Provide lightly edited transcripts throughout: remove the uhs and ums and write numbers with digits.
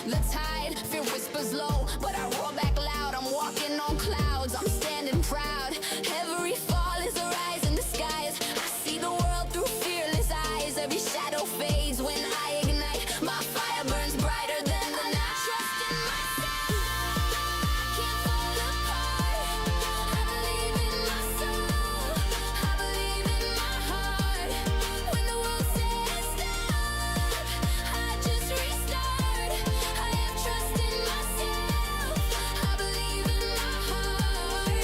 the tide. Fear whispers low, but I roar back loud. I'm walking on clouds, I'm standing proud. Every fall is a rise in the skies. I see the world through fearless eyes. Every shadow fades when I ignite. My fire burns brighter than the night. Trust in myself, I can't fall apart. I believe in my soul, I believe in my heart. When the world says stop, I just restart. I have trust in myself, I believe in my heart.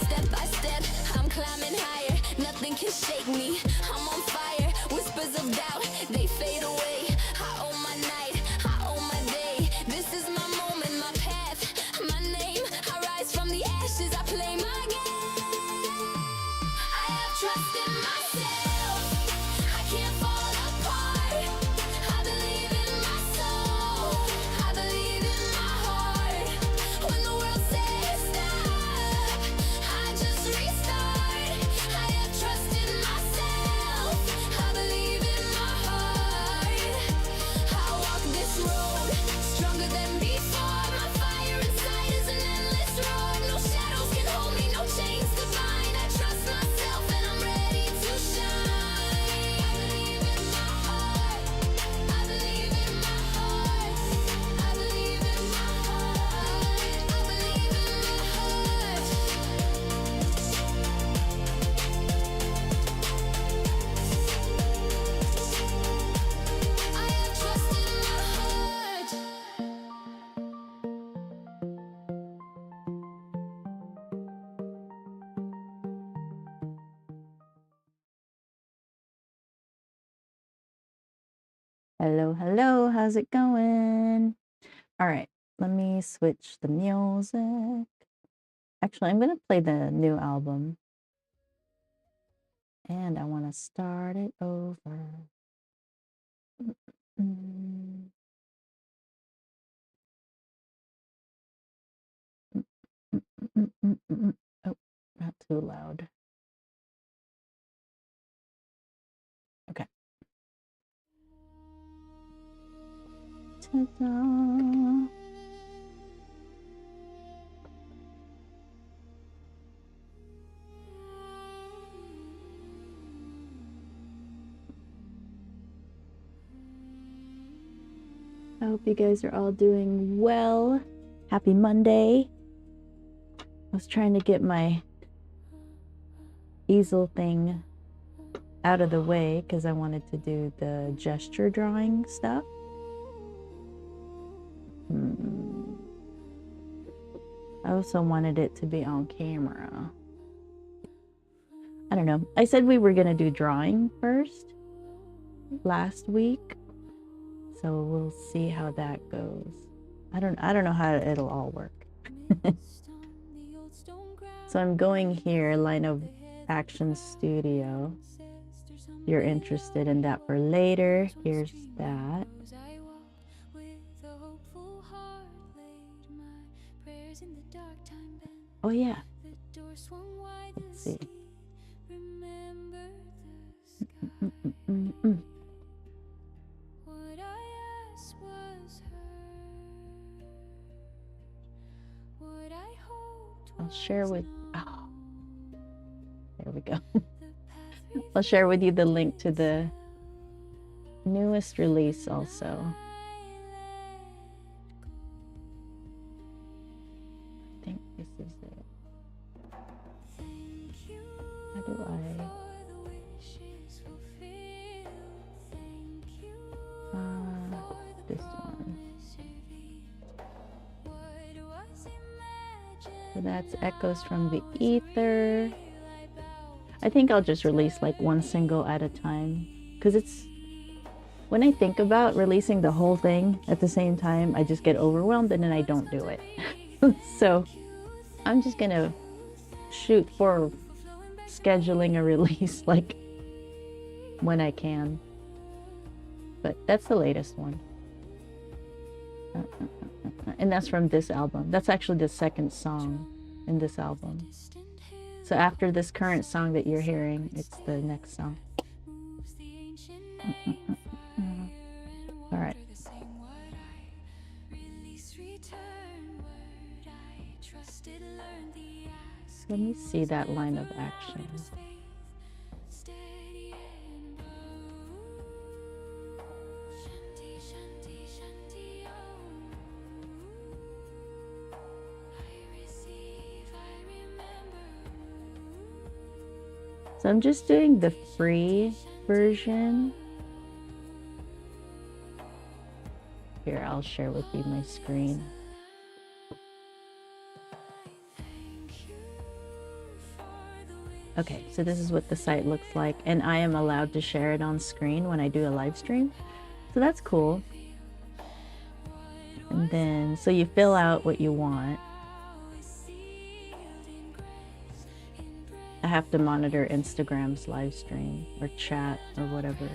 Step by step, I'm climbing higher. Nothing can shake me, I'm on fire. Whispers of doubt, they fade away. I own my night, I own my day. This is my moment, my path, my name. I rise from the ashes, I play my game. I have trust in myself, I can't fall apart. I believe in my soul, I believe in my heart. When the world says stop, I just restart. I have trust in myself, I believe in my heart. I walk this road stronger than before. My fire inside is an endless road. No shadows can hold me, no chains to bind. I trust myself and I'm ready to shine. I believe in my heart, I believe in my heart, I believe in my heart, I believe in my heart. I have trust in my heart. Hello, hello, how's it going? All right, let me switch the music. Actually, I'm gonna play the new album. And I wanna start it over. Mm, Oh, not too loud. Okay. Ta-da. I hope you guys are all doing well. Happy Monday. I was trying to get my easel thing out of the way because I wanted to do the gesture drawing stuff. I also wanted it to be on camera. I don't know. I said we were gonna do drawing first last week, so we'll see how that goes. I don't know how it'll all work. So I'm going here, Line of Action Studio. You're interested in that for later. Here's that. Oh yeah. Let's see. I'll share with, oh, there we go. I'll share with you the link to the newest release also. I think this is it. How do I? This one. So that's Echoes from the Ether. I think I'll just release like one single at a time, because it's, when I think about releasing the whole thing at the same time, I just get overwhelmed and then I don't do it. So I'm just gonna shoot for scheduling a release like when I can. But that's the latest one. And that's from this album. That's actually the second song in this album. So after this current song that you're hearing, it's the next song. All right. Let me see that line of action. So I'm just doing the free version. Here, I'll share with you my screen. Okay, so this is what the site looks like, and I am allowed to share it on screen when I do a live stream. So that's cool. And then, so you fill out what you want. I have to monitor Instagram's live stream or chat or whatever.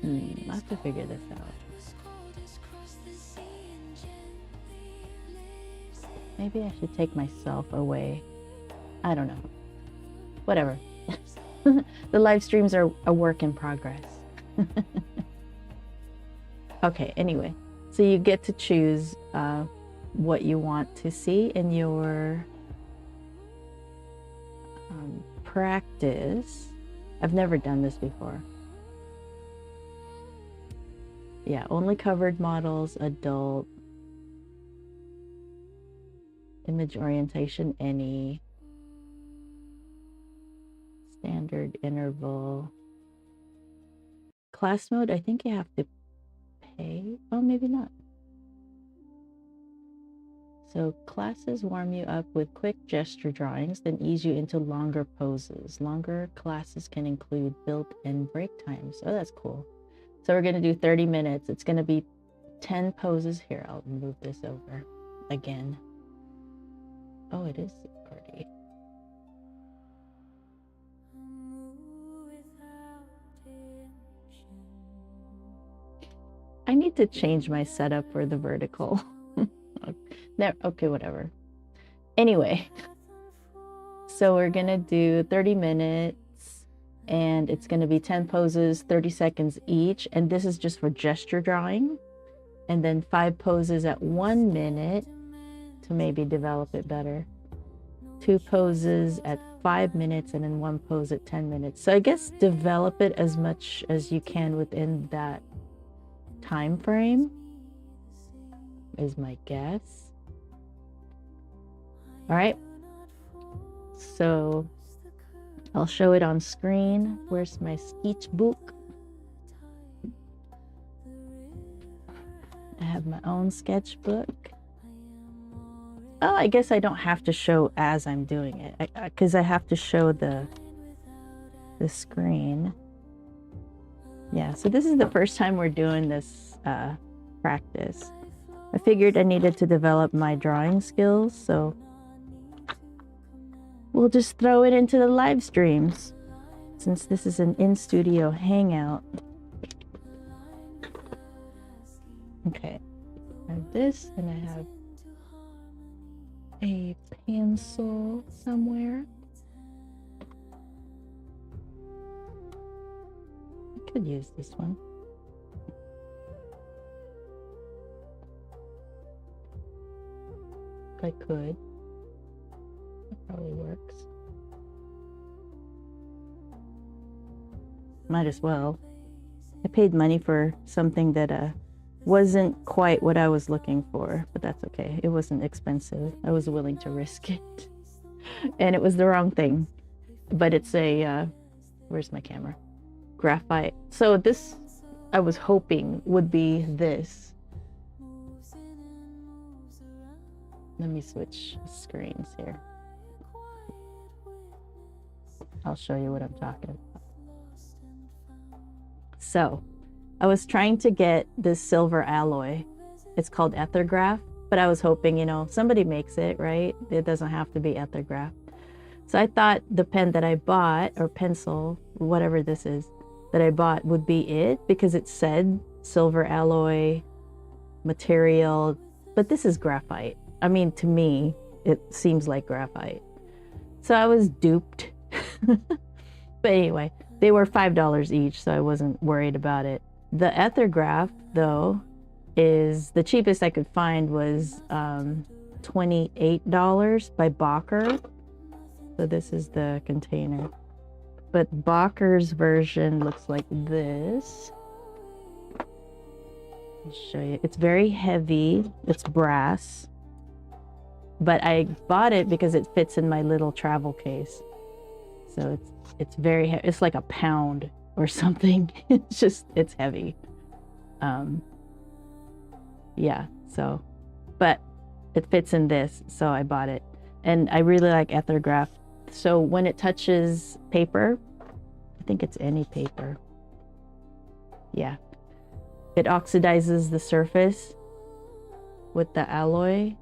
I have to figure this out. Maybe I should take myself away. I don't know. Whatever. The live streams are a work in progress. Okay, anyway. So you get to choose what you want to see in your practice. I've never done this before. Yeah, only covered models, adult. Image orientation, any. Standard interval. Class mode, I think you have to pay. Oh, maybe not. So classes warm you up with quick gesture drawings, then ease you into longer poses. Longer classes can include built-in break times. Oh, that's cool. So we're going to do 30 minutes. It's going to be 10 poses. Here, I'll move this over again. Oh, it is pretty. I need to change my setup for the vertical. Okay, whatever. Anyway, so we're gonna do 30 minutes and it's gonna be 10 poses, 30 seconds each. And this is just for gesture drawing. And then 5 poses at 1 minute to maybe develop it better. 2 poses at 5 minutes and then 1 pose at 10 minutes. So I guess develop it as much as you can within that time frame is my guess. All right, so I'll show it on screen. Where's my sketchbook? I have my own sketchbook. Oh, I guess I don't have to show as I'm doing it because I have to show the screen. Yeah, so this is the first time we're doing this practice. I figured I needed to develop my drawing skills, so we'll just throw it into the live streams since this is an in-studio hangout. Okay, I have this and I have a pencil somewhere. I could use this one. I could. It probably works. Might as well. I paid money for something that wasn't quite what I was looking for, but that's okay. It wasn't expensive. I was willing to risk it. And it was the wrong thing. But it's a, where's my camera? Graphite. So this, I was hoping would be this. Let me switch screens here. I'll show you what I'm talking about. So I was trying to get this silver alloy. It's called Ethergraph, but I was hoping, you know, somebody makes it, right? It doesn't have to be Ethergraph. So I thought the pen that I bought, or pencil, whatever this is, that I bought would be it because it said silver alloy material, but this is graphite. I mean, to me, it seems like graphite. So I was duped. But anyway, they were $5 each, so I wasn't worried about it. The Ethergraph, though, is, the cheapest I could find was $28 by Bacher. So this is the container. But Bacher's version looks like this. I'll show you. It's very heavy. It's brass. But I bought it because it fits in my little travel case. So it's very heavy. It's like a pound or something. It's heavy. Yeah, so, but it fits in this, so I bought it. And I really like Ethergraph. So when it touches paper, I think it's any paper. Yeah. It oxidizes the surface with the alloy.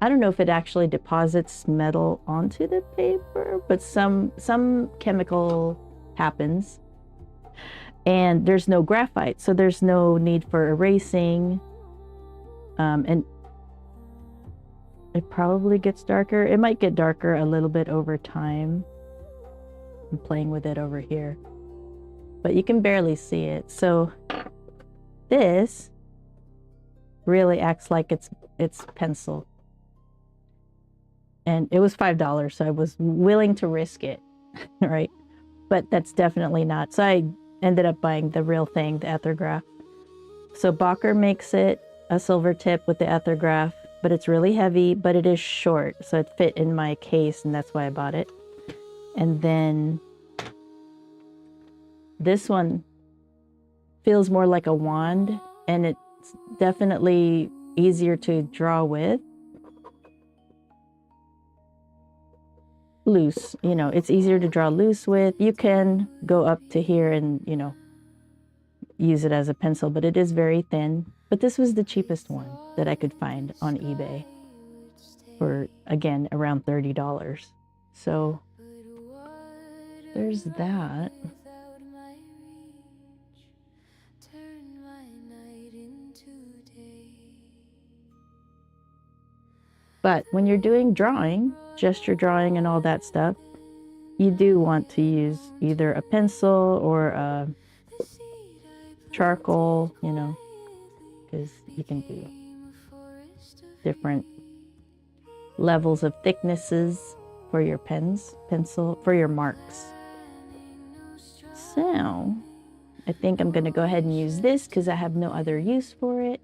I don't know if it actually deposits metal onto the paper, but some chemical happens. And there's no graphite, so there's no need for erasing. And it probably gets darker. It might get darker a little bit over time. I'm playing with it over here, but you can barely see it. So this really acts like it's pencil. And it was $5, so I was willing to risk it, right? But that's definitely not. So I ended up buying the real thing, the Ethergraph. So Bacher makes it a silver tip with the Ethergraph, but it's really heavy, but it is short, so it fit in my case, and that's why I bought it. And then this one feels more like a wand, and it's definitely easier to draw with. Loose, you know, it's easier to draw loose with. You can go up to here and, you know, use it as a pencil, but it is very thin. But this was the cheapest one that I could find on eBay for, again, around $30. So there's that. But when you're doing drawing, gesture drawing and all that stuff, you do want to use either a pencil or a charcoal, you know, because you can do different levels of thicknesses for your pencil, for your marks. So I think I'm going to go ahead and use this because I have no other use for it.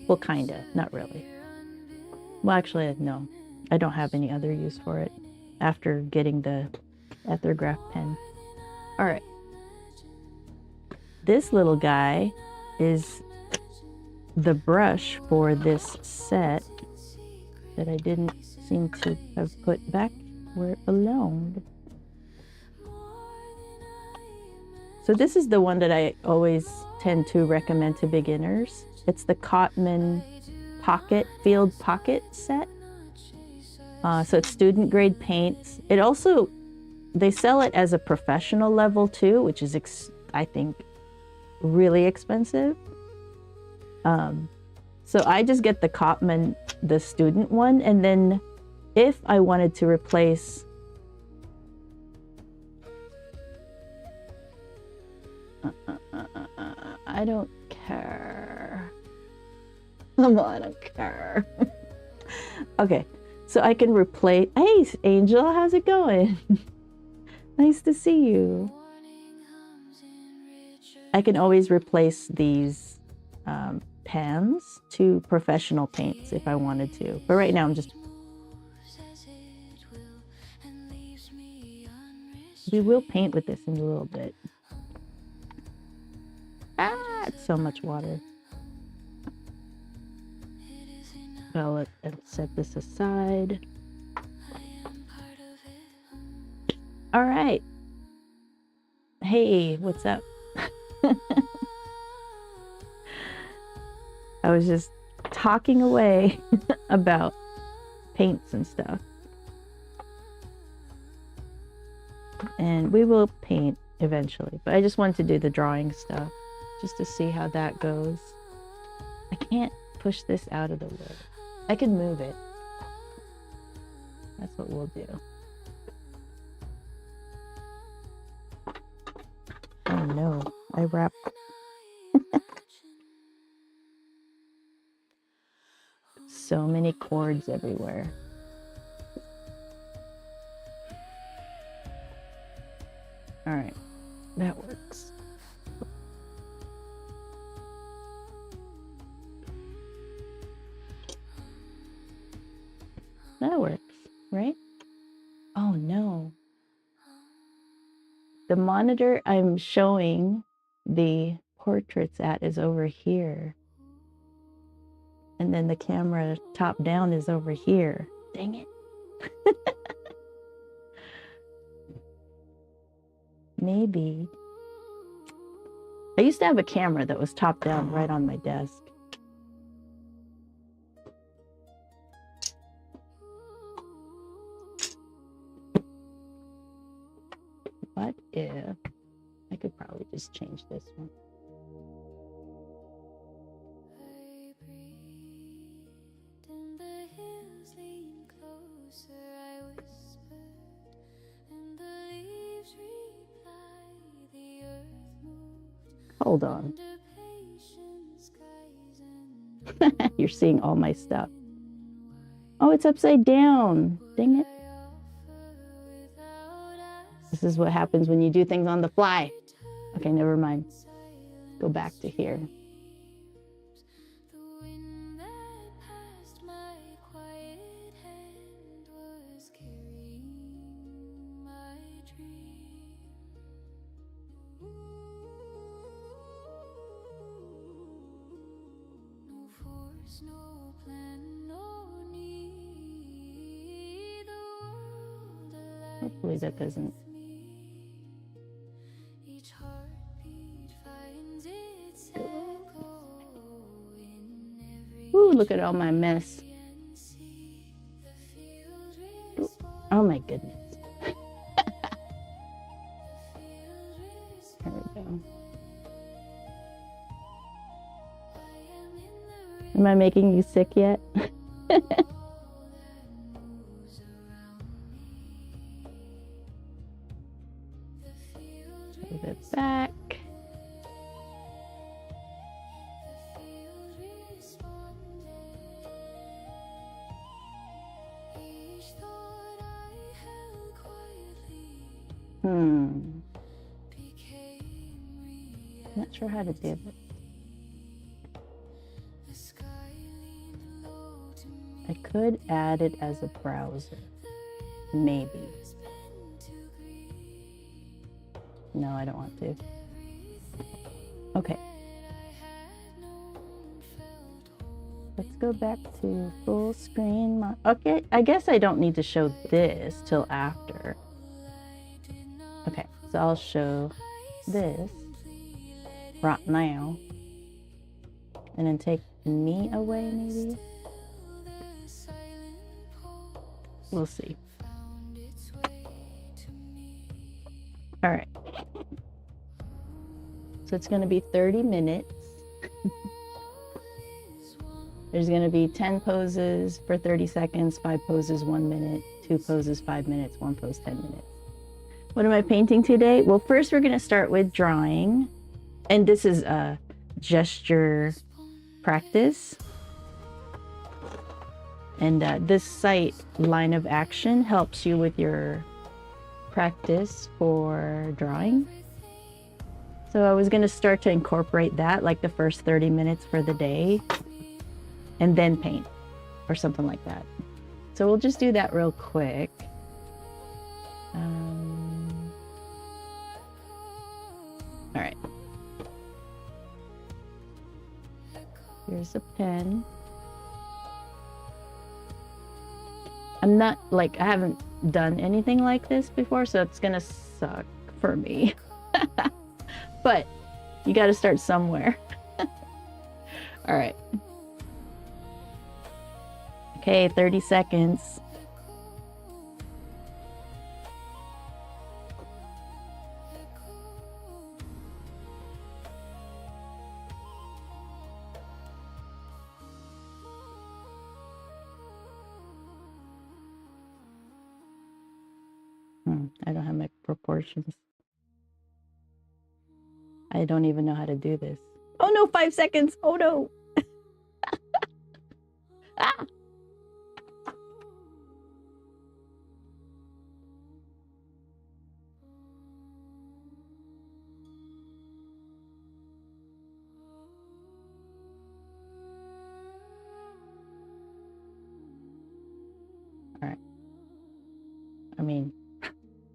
Well, kind of, not really. Well, actually, no, I don't have any other use for it after getting the Ethergraph pen. All right. This little guy is the brush for this set that I didn't seem to have put back where it belonged. So this is the one that I always tend to recommend to beginners. It's the Cotman Field Pocket set. So it's student grade paints. It also, they sell it as a professional level too, which is, I think, really expensive. So I just get the Cotman, the student one, and then if I wanted to replace I don't care. I don't care. Okay, so I can replace. Hey, Angel, how's it going? Nice to see you. I can always replace these pans to professional paints if I wanted to. But right now I'm just... We will paint with this in a little bit. Ah, it's so much water. Well, let's set this aside. All right. Hey, what's up? I was just talking away about paints and stuff. And we will paint eventually, but I just wanted to do the drawing stuff just to see how that goes. I can't push this out of the way. I can move it. That's what we'll do. Oh no, I wrapped. so many cords everywhere. All right, that works. That works, right? Oh no. The monitor I'm showing the portraits at is over here. And then the camera top down is over here. Dang it. Maybe. I used to have a camera that was top down right on my desk. What if I could probably just change this one? Hold on. You're seeing all my stuff. Oh, it's upside down. Dang it. This is what happens when you do things on the fly. Okay, never mind. Go back to here. Hopefully that doesn't. Ooh, look at all my mess. Ooh, oh my goodness. There we go. Am I making you sick yet? Move it back. Not sure how to do it. I could add it as a browser. Maybe. No, I don't want to. Okay. Let's go back to full screen. Okay, I guess I don't need to show this till after. Okay, so I'll show this right now. And then take me away, maybe? We'll see. All right. So it's going to be 30 minutes. There's going to be 10 poses for 30 seconds, 5 poses, 1 minute, 2 poses, 5 minutes, 1 pose, 10 minutes. What am I painting today? Well, first we're going to start with drawing. And this is a gesture practice. And this site, Line of Action, helps you with your practice for drawing. So I was going to start to incorporate that, like the first 30 minutes for the day, and then paint or something like that. So we'll just do that real quick. All right. Here's a pen. I'm not like, I haven't done anything like this before, so it's gonna suck for me. But you got to start somewhere. All right. Okay, 30 seconds. I don't have my proportions. I don't even know how to do this. Oh no, 5 seconds. Oh no. Ah.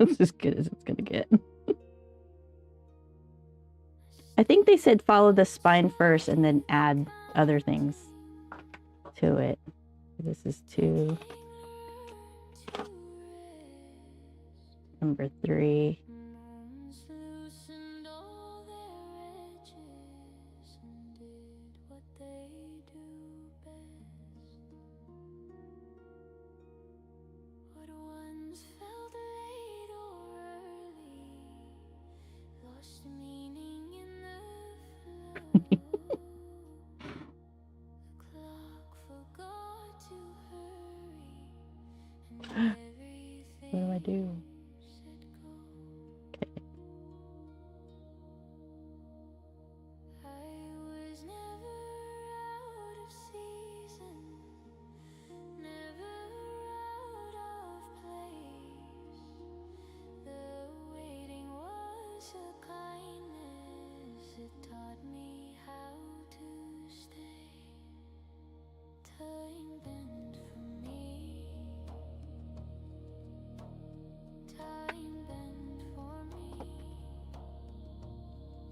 That's as good as it's gonna get. I think they said follow the spine first and then add other things to it. This is 2. Number 3. What do I do? Okay.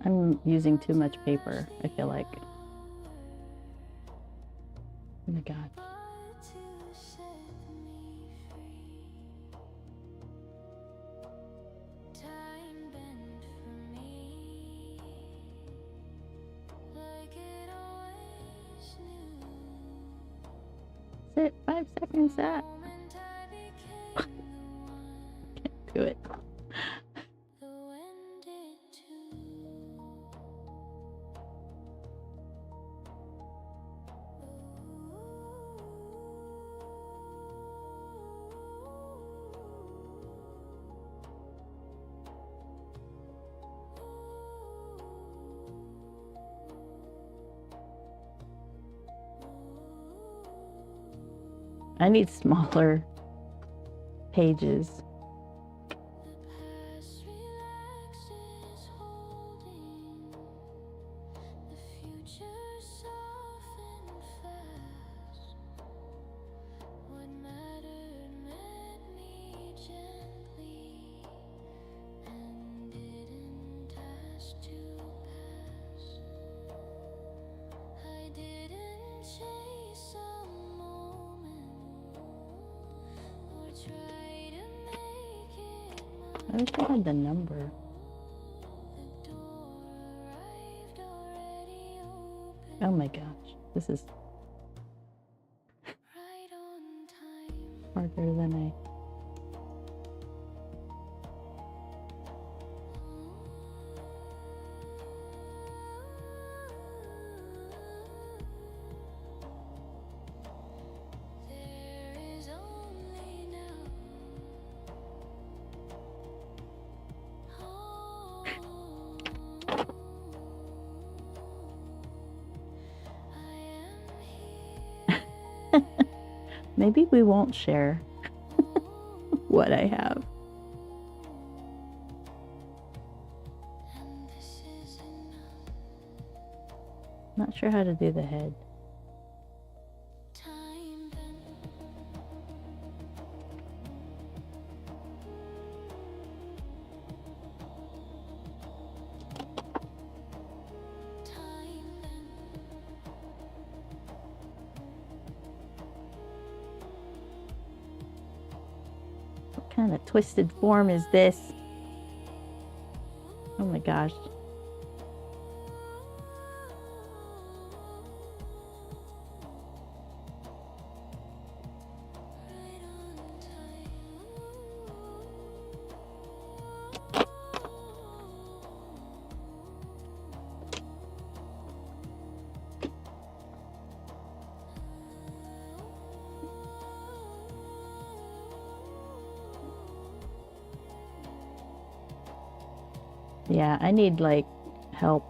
I'm using too much paper, I feel like. Oh my god. Sit 5 seconds at. Can't do it. I need smaller pages. I wish I had the number. Oh my gosh, this is harder than I... Maybe we won't share what I have. Not sure how to do the head. What kind of twisted form is this? Oh my gosh. Yeah, I need like help.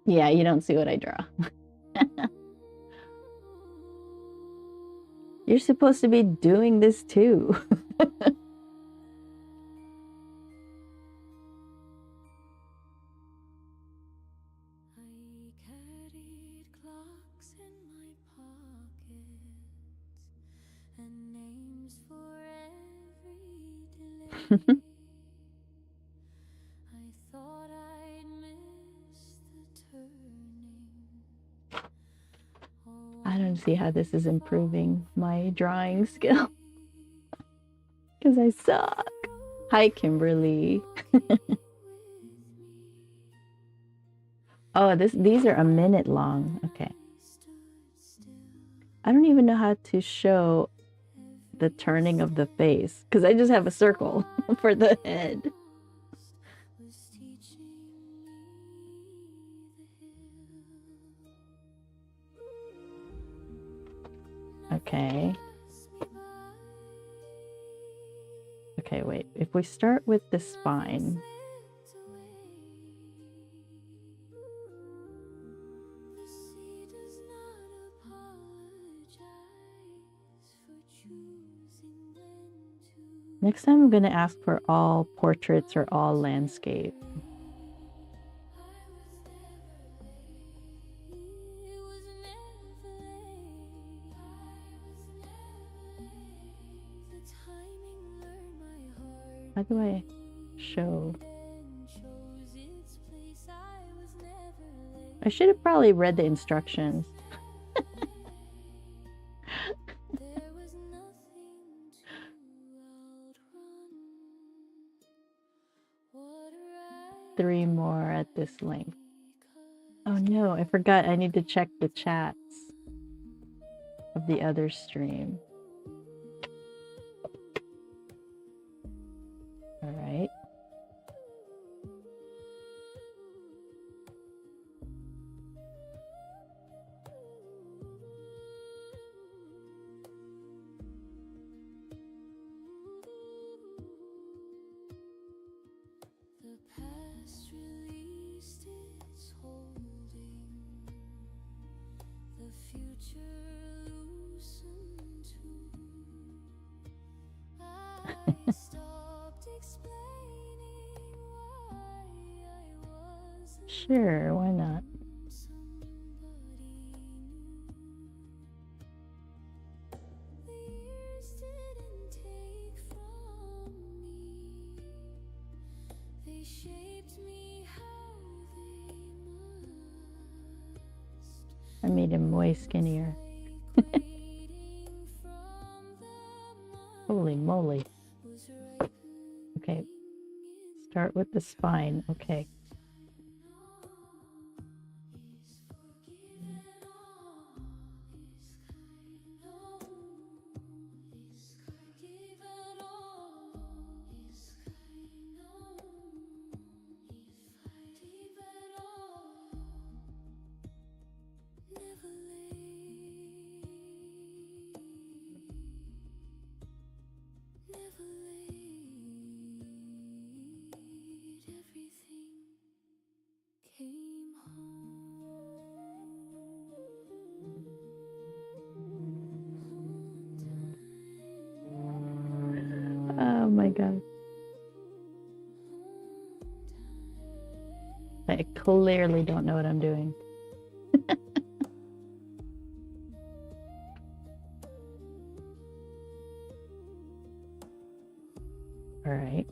Yeah, you don't see what I draw. You're supposed to be doing this too. I don't see how this is improving my drawing skill. Because I suck. Hi, Kimberly. Oh, these are a minute long. Okay. I don't even know how to show the turning of the face because I just have a circle for the head. Okay. Okay, wait. If we start with the spine. Next time I'm going to ask for all portraits or all landscape. How do I show? I should have probably read the instructions. 3 more at this length. Oh no, I forgot I need to check the chats of the other stream. All right. Sure, why not? I made him way skinnier. Holy moly. Okay, start with the spine. Okay. Oh my god. I clearly don't know what I'm doing. All right.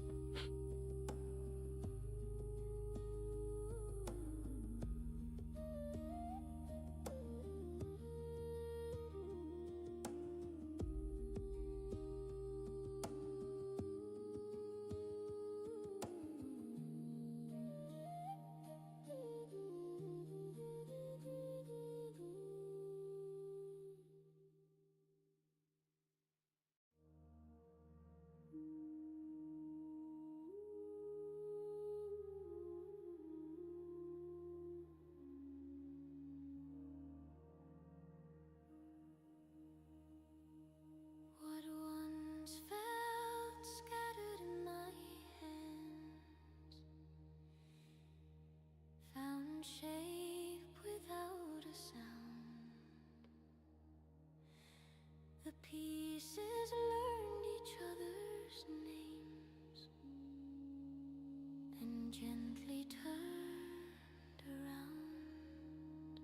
The pieces learned each other's names and gently turned around.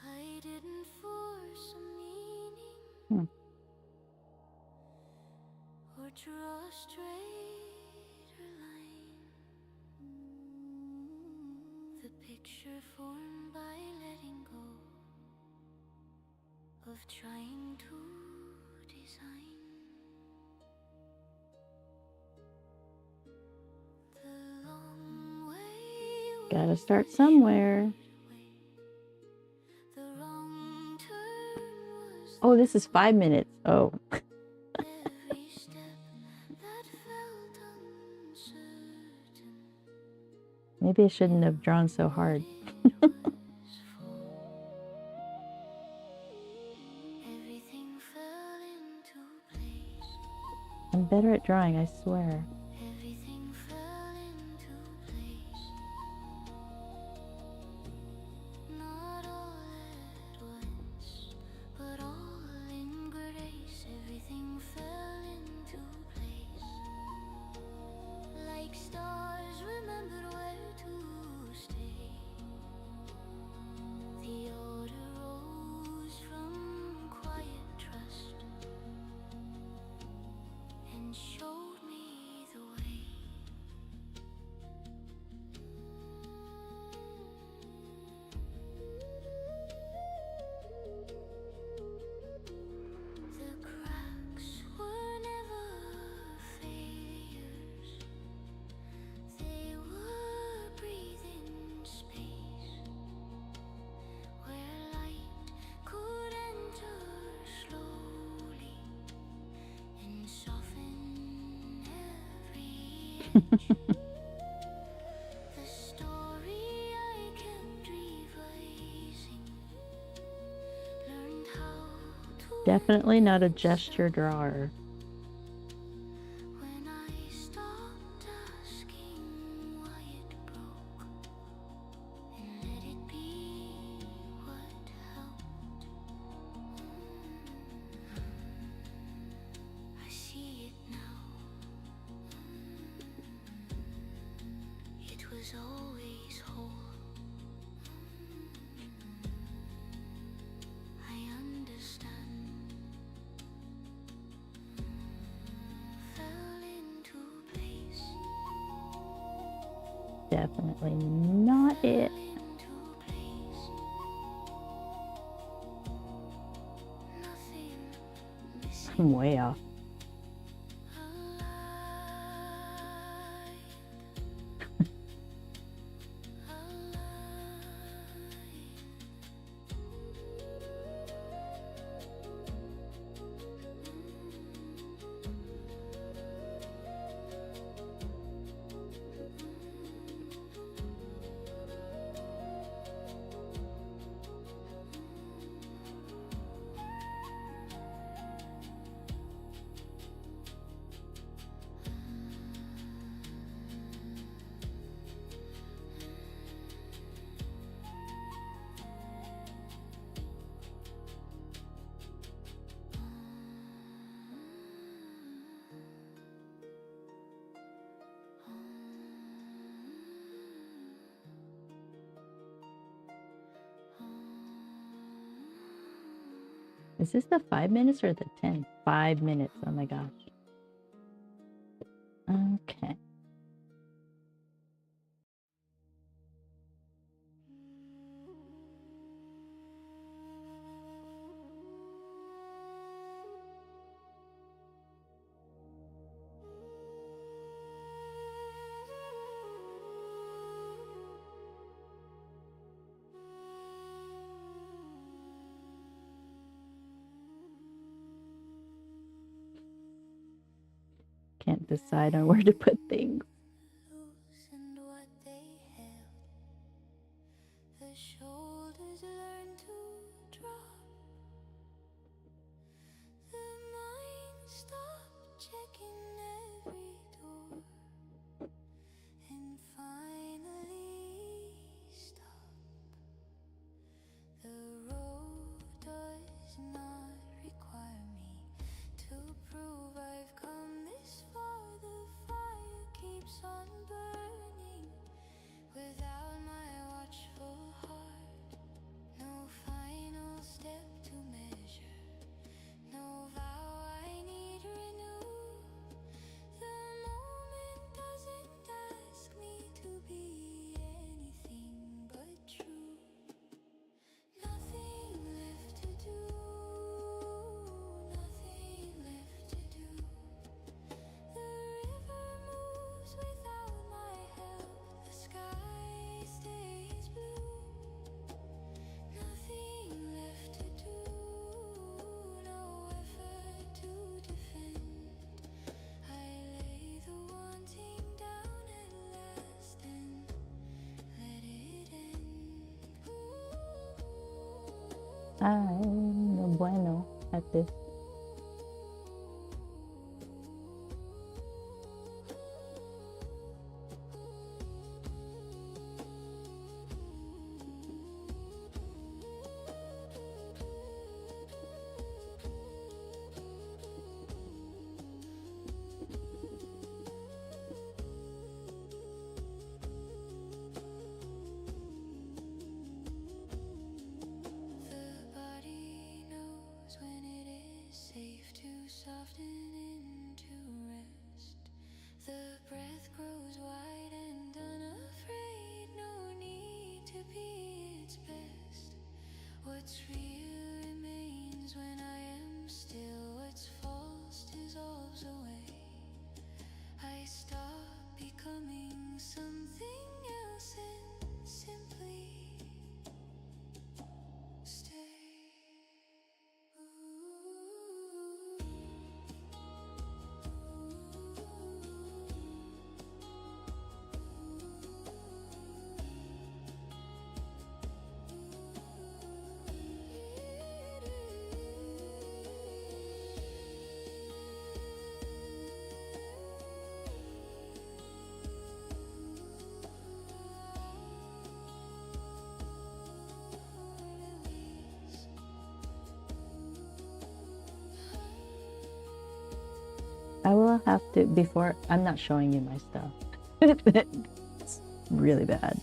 I didn't force a meaning or draw a straighter line. The picture formed by letting go of trying to design. The long way Gotta start somewhere. the wrong turn was Oh, this is 5 minutes. Oh, every step that felt uncertain. maybe I shouldn't have drawn so hard. Everything fell into place. I'm better at drawing, I swear. Everything fell into place. Not all at once, but all in grace. Everything fell into place. Like stars remembered where to stay. The odor rose from quiet trust and showed me the way. The cracks were never failures. They were breathing space where light could enter slowly and soften every inch. The story I kept revising, learned how to Definitely not a gesture drawer. when I stopped asking why it broke and let it be what helped. I see it now. It was always whole. I understand. Fell into place. Definitely not it. Into place. Nothing missing. I'm way off. Is this the 5 minutes or the 10? 5 minutes. Oh my gosh. Okay. Can't decide on where to put things. Loosened what they held. The shoulders learned to drop. The mind stopped checking every door and finally stopped. The road sun burning without my watchful heart. No final step to measure, no vow I need renew. The moment doesn't ask me to be anything but true. Nothing left to do, nothing left to do. The river moves without my help, the sky stays blue. Nothing left to do, no effort to defend. I lay the wanting down at last and let it end. I'm no bueno at this. The body knows when it is safe to soften into rest. The breath grows wide and unafraid, no need to be its best. What's real remains when I am still, what's false dissolves away. I stop becoming something else and simply stay. I will have to, before, I'm not showing you my stuff. It's really bad.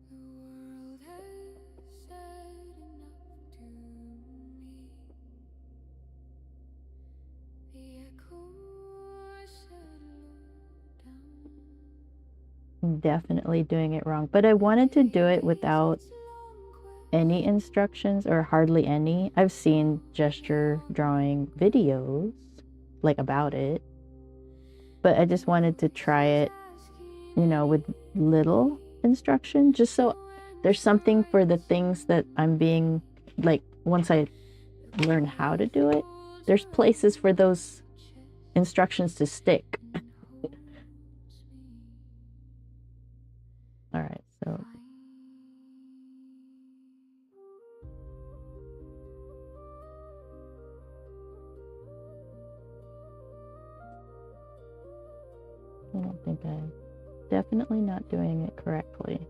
The world has said enough to me. The echo settled down. I'm definitely doing it wrong, but I wanted to do it without any instructions or hardly any. I've seen gesture drawing videos like about it, but I just wanted to try it, you know, with little instruction, just so there's something for the things that I'm being, like, once I learn how to do it, there's places for those instructions to stick. All right, so I don't think I'm definitely not doing it correctly.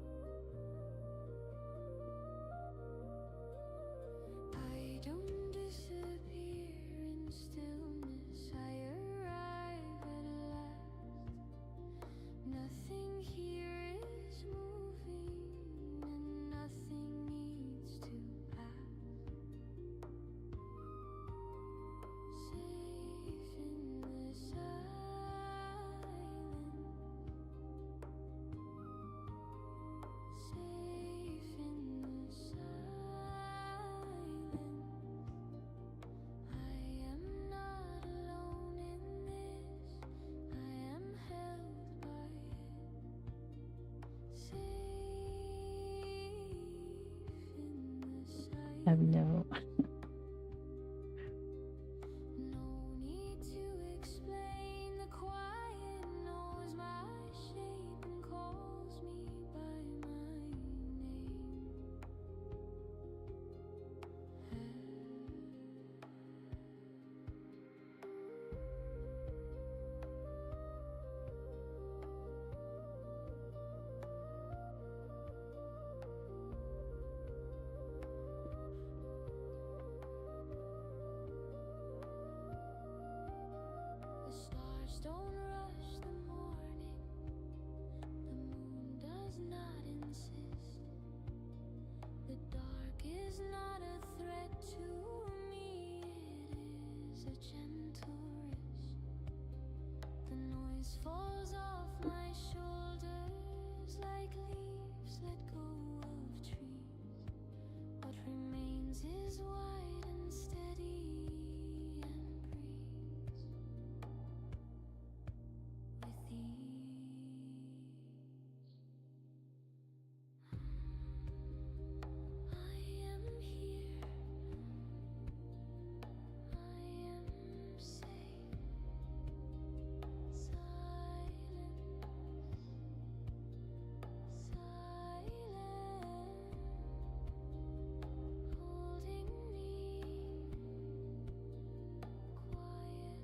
I don't disappear in stillness, I arrive at last. Nothing here is moving and nothing needs to pass. Safe in the silence. have no. No need to explain. The quiet knows my shape and calls me by my name. The stars don't rush the morning. The moon does not insist. The dark is not a threat to me. It is a gentle wrist. The noise falls off my shoulders like leaves let go of trees. What remains is wide and steady and breathes with ease. I am here. I am safe. Silence. Silence. Holding me. Quiet.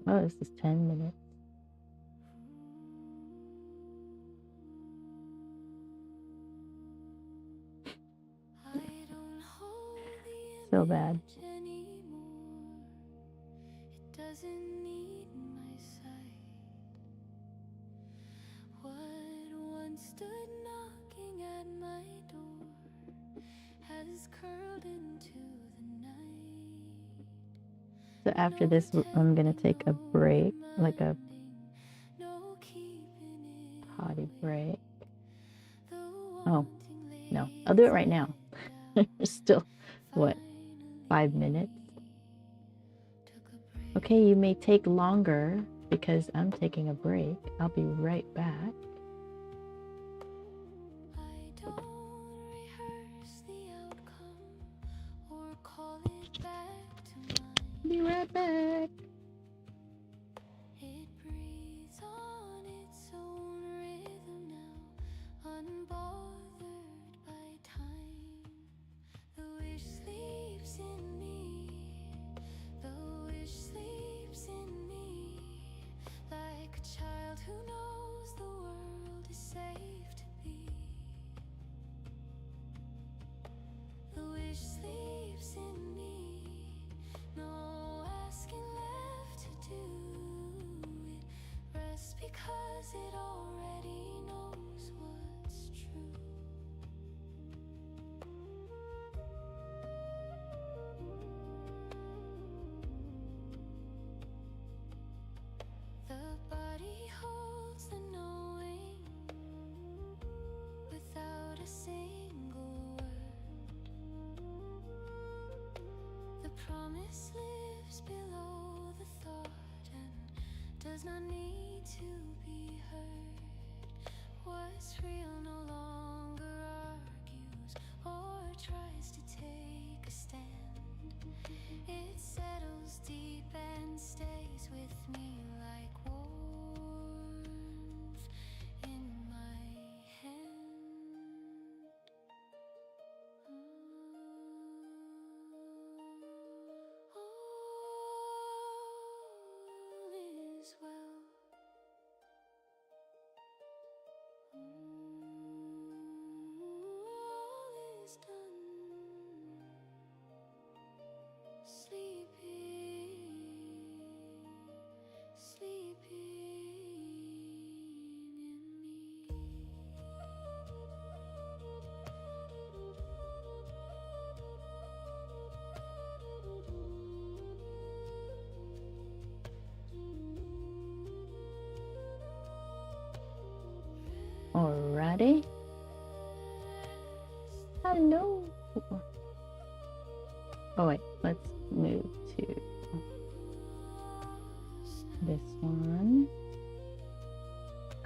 Oh, this is 10 minutes. I don't hold the So bad. image anymore. It doesn't need my sight. What once stood knocking at my door has curled into the night. So after this, I'm gonna take a break, like a No keeping it potty break. the Oh, wanting no, I'll do it right now. laid There's still, what, finally 5 minutes? took a break. Okay, you may take longer because I'm taking a break. I'll be right back. I don't rehearse the outcome or call it back to mind. Be right back. It breathes on its own rhythm now, unbothered by time. The wish sleeps in me, the wish sleeps in me, like a child who knows the world is safe to be. The wish sleeps in me, no asking left to do. It rests because it already knows what's true. The body holds the knowing without a single word. The promise lives below the thought and does not need to be heard. What's real no longer argues or tries to take a stand. It settles deep and stays with me like warmth in my hand. everybody. Hello. Oh wait, let's move to this one.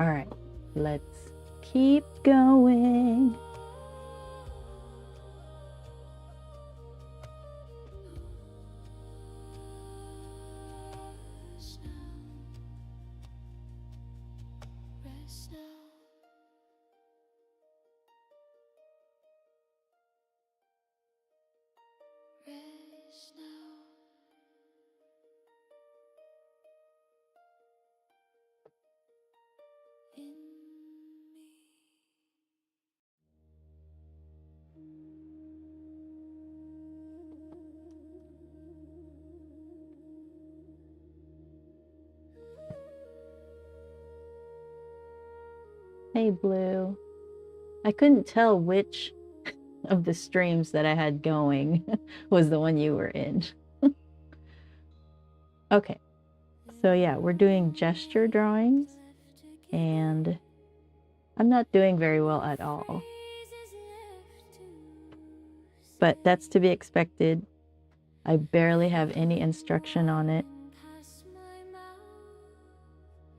All right, let's keep going. Hey, Blue. I couldn't tell which of the streams that I had going was the one you were in. Okay. So yeah, we're doing gesture drawings, and I'm not doing very well at all. But that's to be expected. I barely have any instruction on it.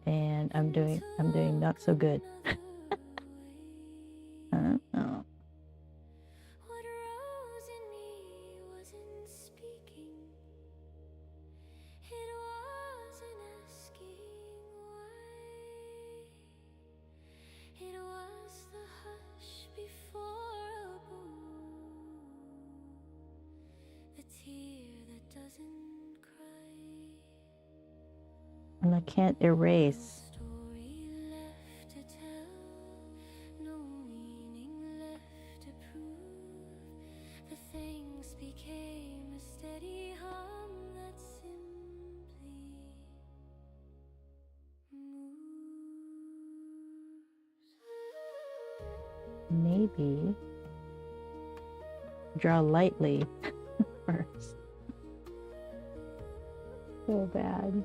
And I'm doing not so good. Oh. And I can't erase. Maybe draw lightly first. So bad.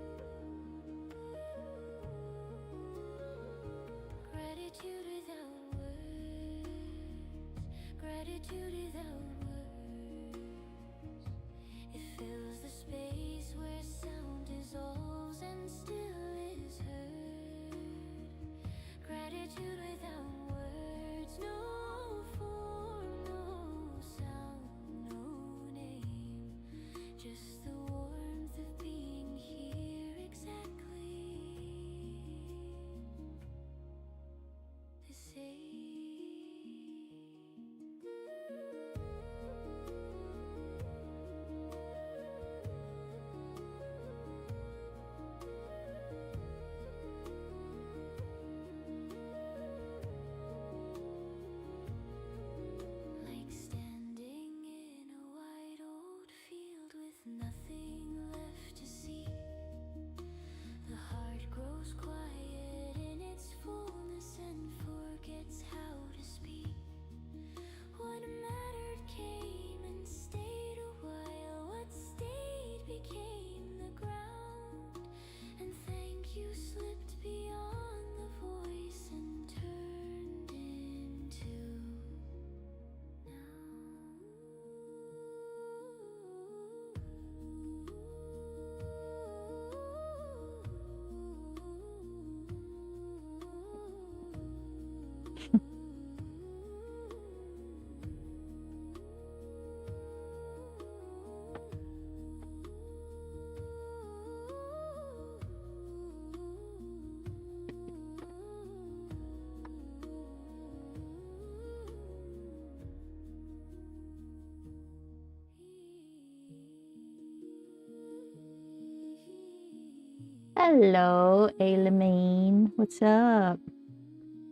Hello, Ailamine. What's up?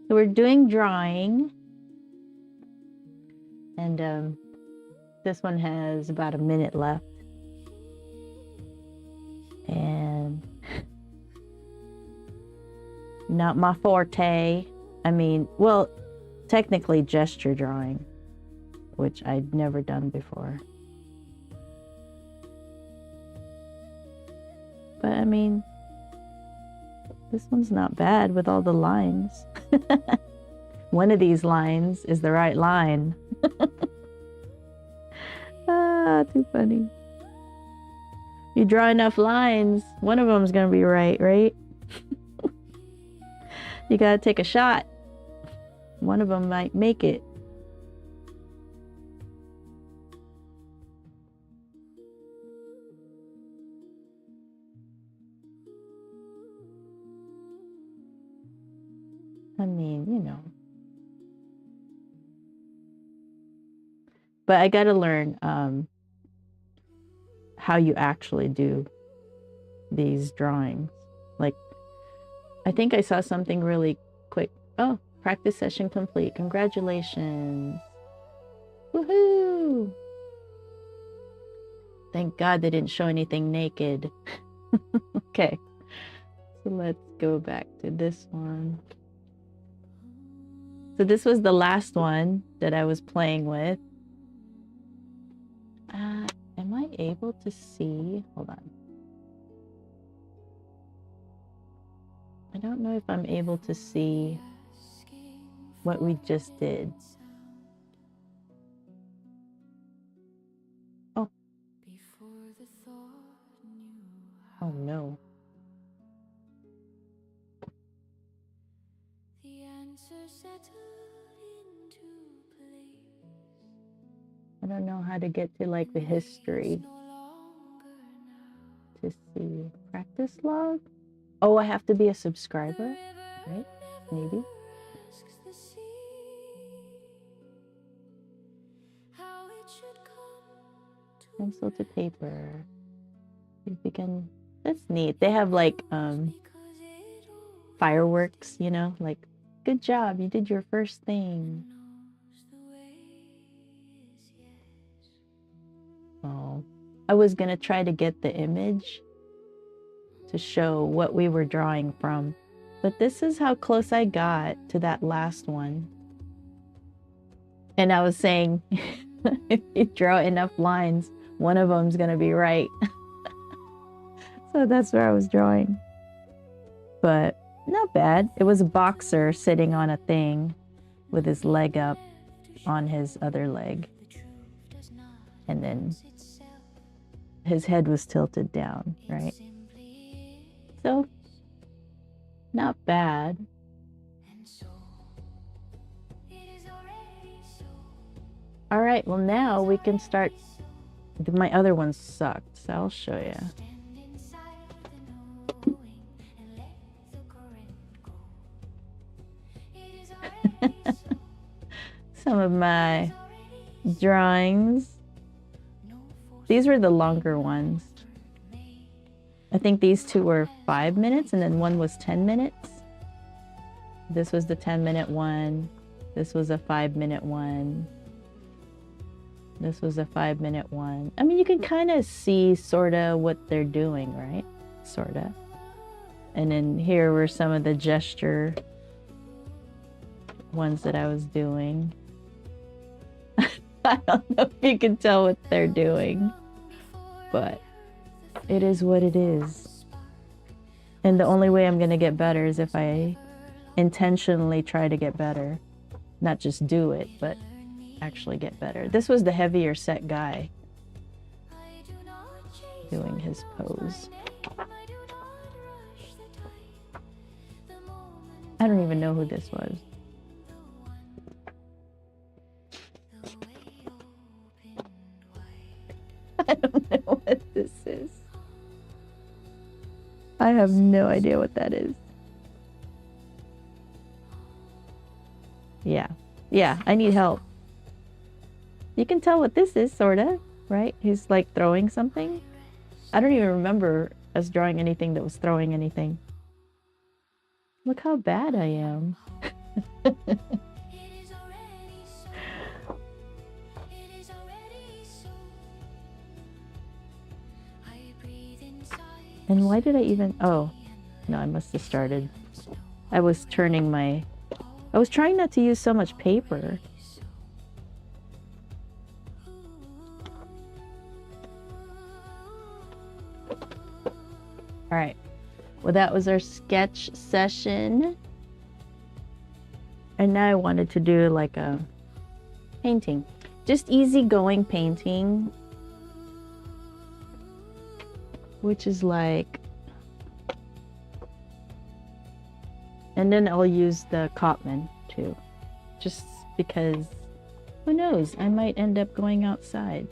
So we're doing drawing. And this one has about a minute left. And not my forte. I mean, well, technically gesture drawing, which I'd never done before. But I mean, this one's not bad with all the lines. one of these lines is the right line. Ah, too funny. You draw enough lines, one of them's gonna be right, right? You gotta take a shot. One of them might make it. I mean, you know. But I gotta learn how you actually do these drawings. Like, I think I saw something really quick. Oh, practice session complete. Congratulations. Woohoo! Thank God they didn't show anything naked. Okay, so let's go back to this one. So this was the last one that I was playing with. Am I able to see? Hold on. I don't know if I'm able to see what we just did. Oh. Oh no. I don't know how to get to like the history to see. Practice log? Oh, I have to be a subscriber, right? Maybe. Pencil to paper. We can. That's neat. They have like fireworks, you know, like, good job, you did your first thing. Oh, I was gonna try to get the image to show what we were drawing from, but this is how close I got to that last one. And I was saying, if you draw enough lines, one of them's gonna be right. So that's where I was drawing. But not bad. It was a boxer sitting on a thing with his leg up on his other leg. And then his head was tilted down, right? So, not bad. All right, well now we can start. My other one sucked, so I'll show you. Some of my drawings. These were the longer ones. I think these two were 5 minutes and then one was 10 minutes. This was the 10-minute one. This was a 5-minute one. This was a 5-minute one. I mean, you can kind of see sort of what they're doing, right? Sort of. And then here were some of the gesture ones that I was doing. I don't know if you can tell what they're doing, but it is what it is. And the only way I'm going to get better is if I intentionally try to get better. Not just do it, but actually get better. This was the heavier set guy doing his pose. I don't even know who this was. I don't know what this is. I have no idea what that is. Yeah, I need help. You can tell what this is, sorta, right? He's like throwing something. I don't even remember us drawing anything that was throwing anything. Look how bad I am. And why did I even... Oh, no, I must have started. I was turning my... I was trying not to use so much paper. All right. Well, that was our sketch session. And now I wanted to do like a painting. Just easygoing painting. Which is like... And then I'll use the Cotman too. Just because, who knows, I might end up going outside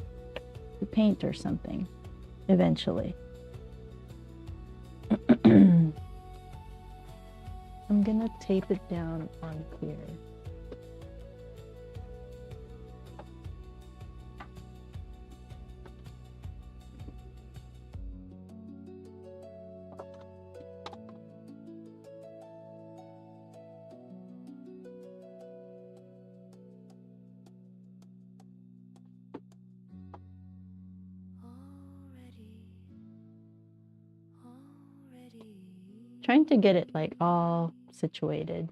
to paint or something eventually. I'm gonna tape it down on here. Trying to get it like all situated.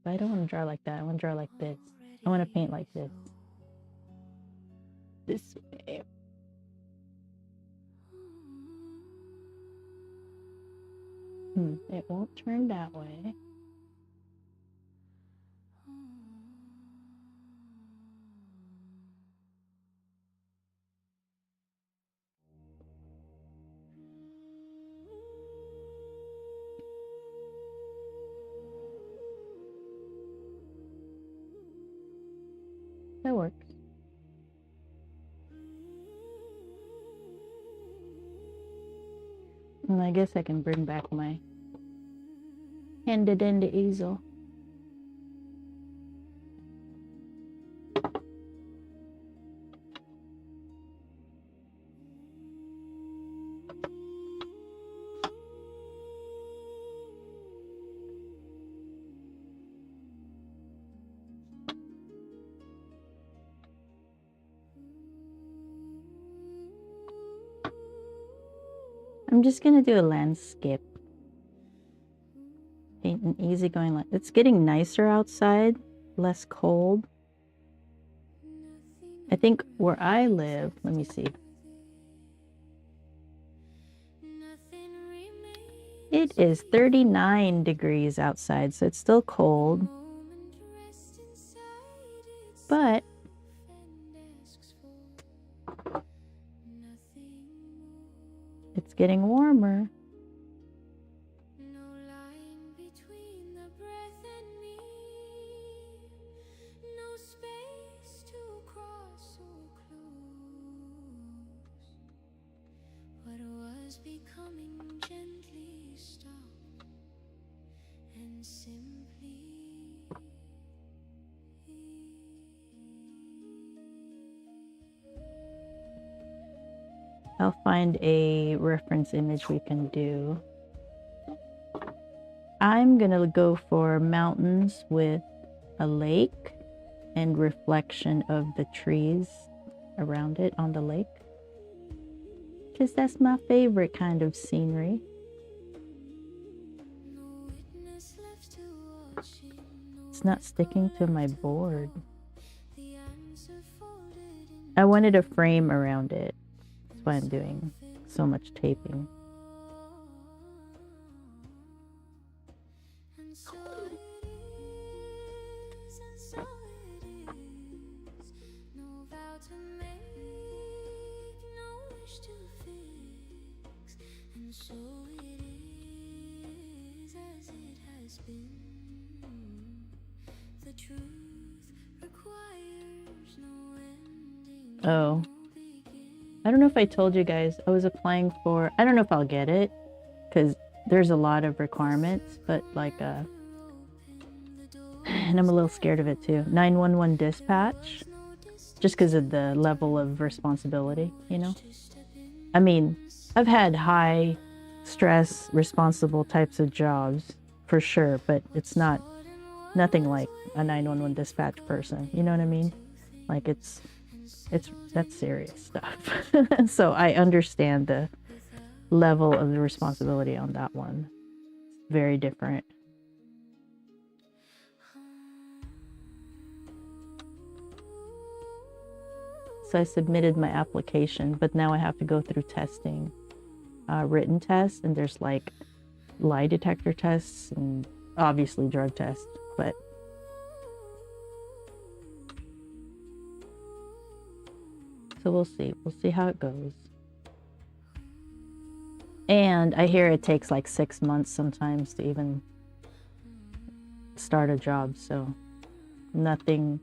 But I don't want to draw like that. I want to draw like this. I want to paint like this. This way. It won't turn that way. That works. And I guess I can bring back my handy-dandy easel. I'm just gonna do a landscape. Paint an easygoing line. It's getting nicer outside, less cold. I think where I live, let me see. It is 39 degrees outside, so it's still cold. But it's getting warmer. I'll find a reference image we can do. I'm gonna go for mountains with a lake and reflection of the trees around it on the lake, because that's my favorite kind of scenery. It's not sticking to my board. I wanted a frame around it. That's why I'm doing so much taping. Oh, I don't know if I told you guys, I was applying for, I don't know if I'll get it because there's a lot of requirements, but like, and I'm a little scared of it too. 911 dispatch, just because of the level of responsibility, you know? I mean, I've had high stress, responsible types of jobs for sure, but it's nothing like a 911 dispatch person, you know what I mean? Like that's serious stuff. So I understand the level of the responsibility on that one. It's very different. So I submitted my application, but now I have to go through testing, written tests, and there's like lie detector tests and obviously drug test, but so we'll see. We'll see how it goes. And I hear it takes like 6 months sometimes to even start a job, so nothing,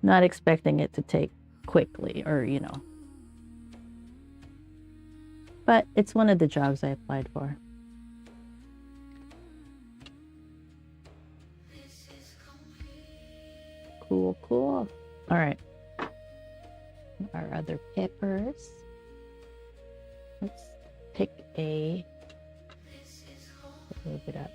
not expecting it to take quickly, or you know. But it's one of the jobs I applied for. Cool, cool. All right. Our other peppers. Let's pick a move it up.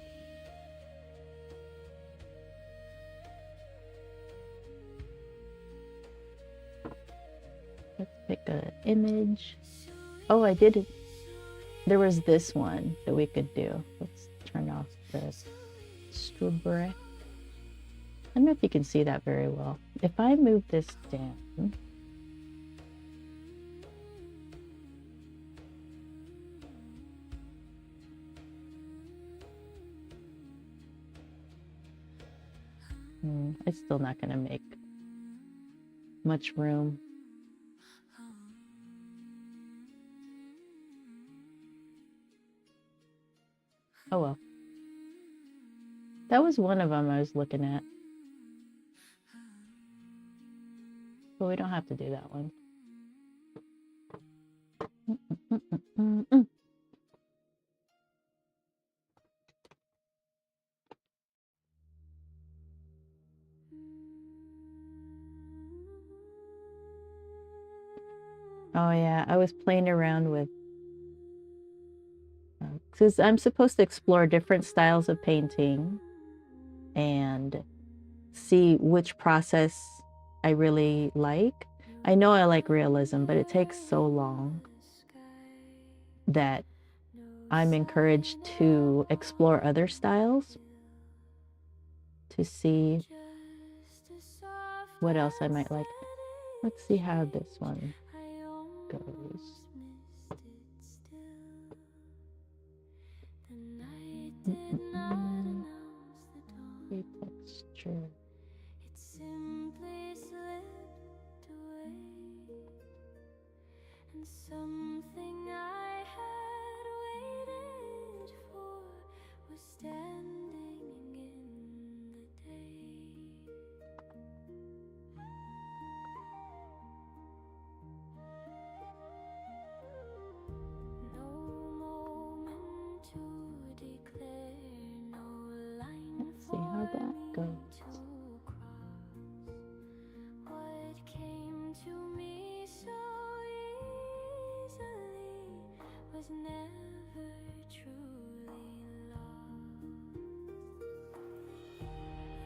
Let's pick an image. Oh, I did it. There was this one that we could do. Let's turn off the strawberry. I don't know if you can see that very well. If I move this down, it's still not going to make much room. Oh well. That was one of them I was looking at. But we don't have to do that one. Oh yeah, I was playing around with, because I'm supposed to explore different styles of painting and see which process I really like. I know I like realism, but it takes so long that I'm encouraged to explore other styles to see what else I might like. Let's see how this one goes. Texture. It simply slipped away, and something I had waited for was standing in the day. No moment to declare, no line. Let's see how that goes. What came to me so easily was never truly lost.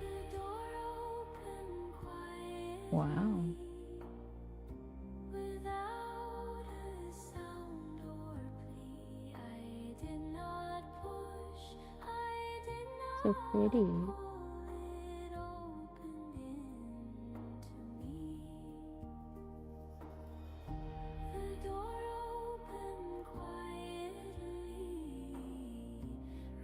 The door opened quietly. Wow. Without a sound or plea, I did not push, I did not So pretty. it opened into me. The door opened quietly,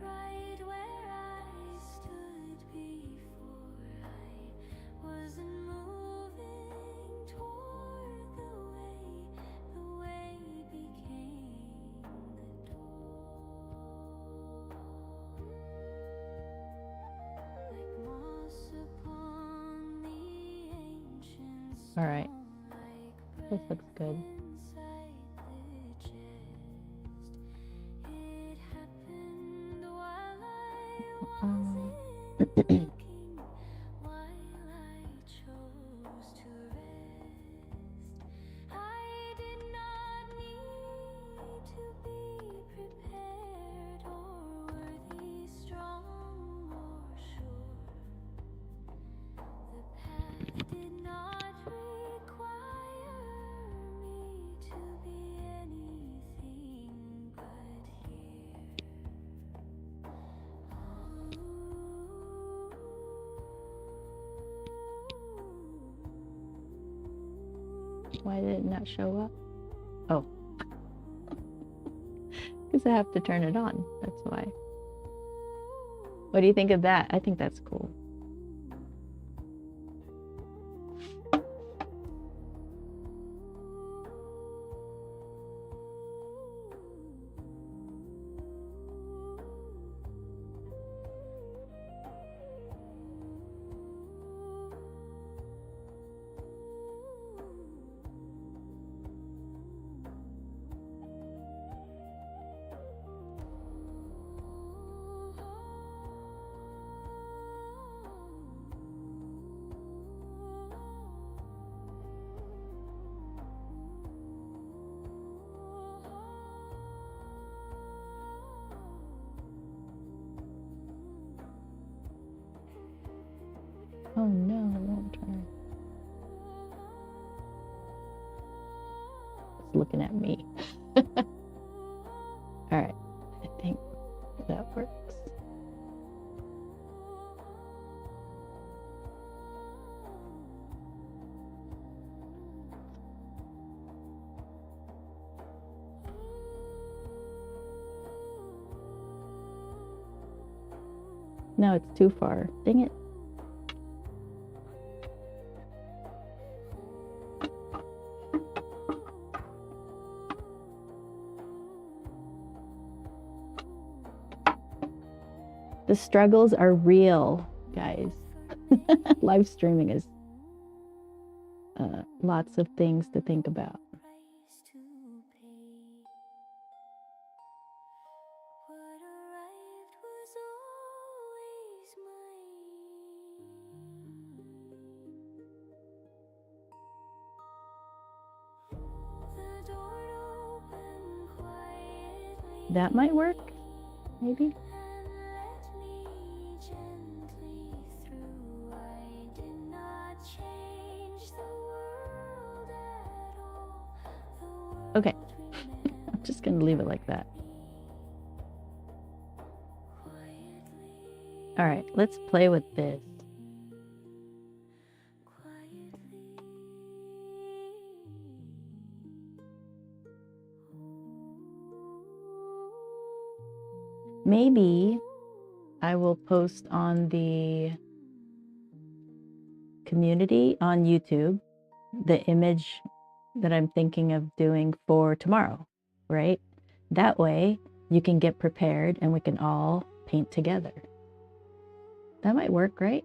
right where I stood before. I wasn't moving toward the way became the door. Like moss upon the ancient stone, All right. like This looks good. inside the chest. It happened while I wasn't looking, while I chose to rest. I did not need to be prepared or worthy, strong or sure. The path did not require me to be anything but here. Why did it not show up? Oh. Because I have to turn it on. That's why. What do you think of that? I think that's cool. Oh no, it won't turn. It's looking at me. Alright, I think that works. No, it's too far. Dang it. The struggles are real, guys. Live streaming is lots of things to think about. That might work, maybe. Okay, I'm just gonna leave it like that. All right, let's play with this. Maybe I will post on the community on YouTube the image that I'm thinking of doing for tomorrow, right? That way you can get prepared and we can all paint together. That might work, right?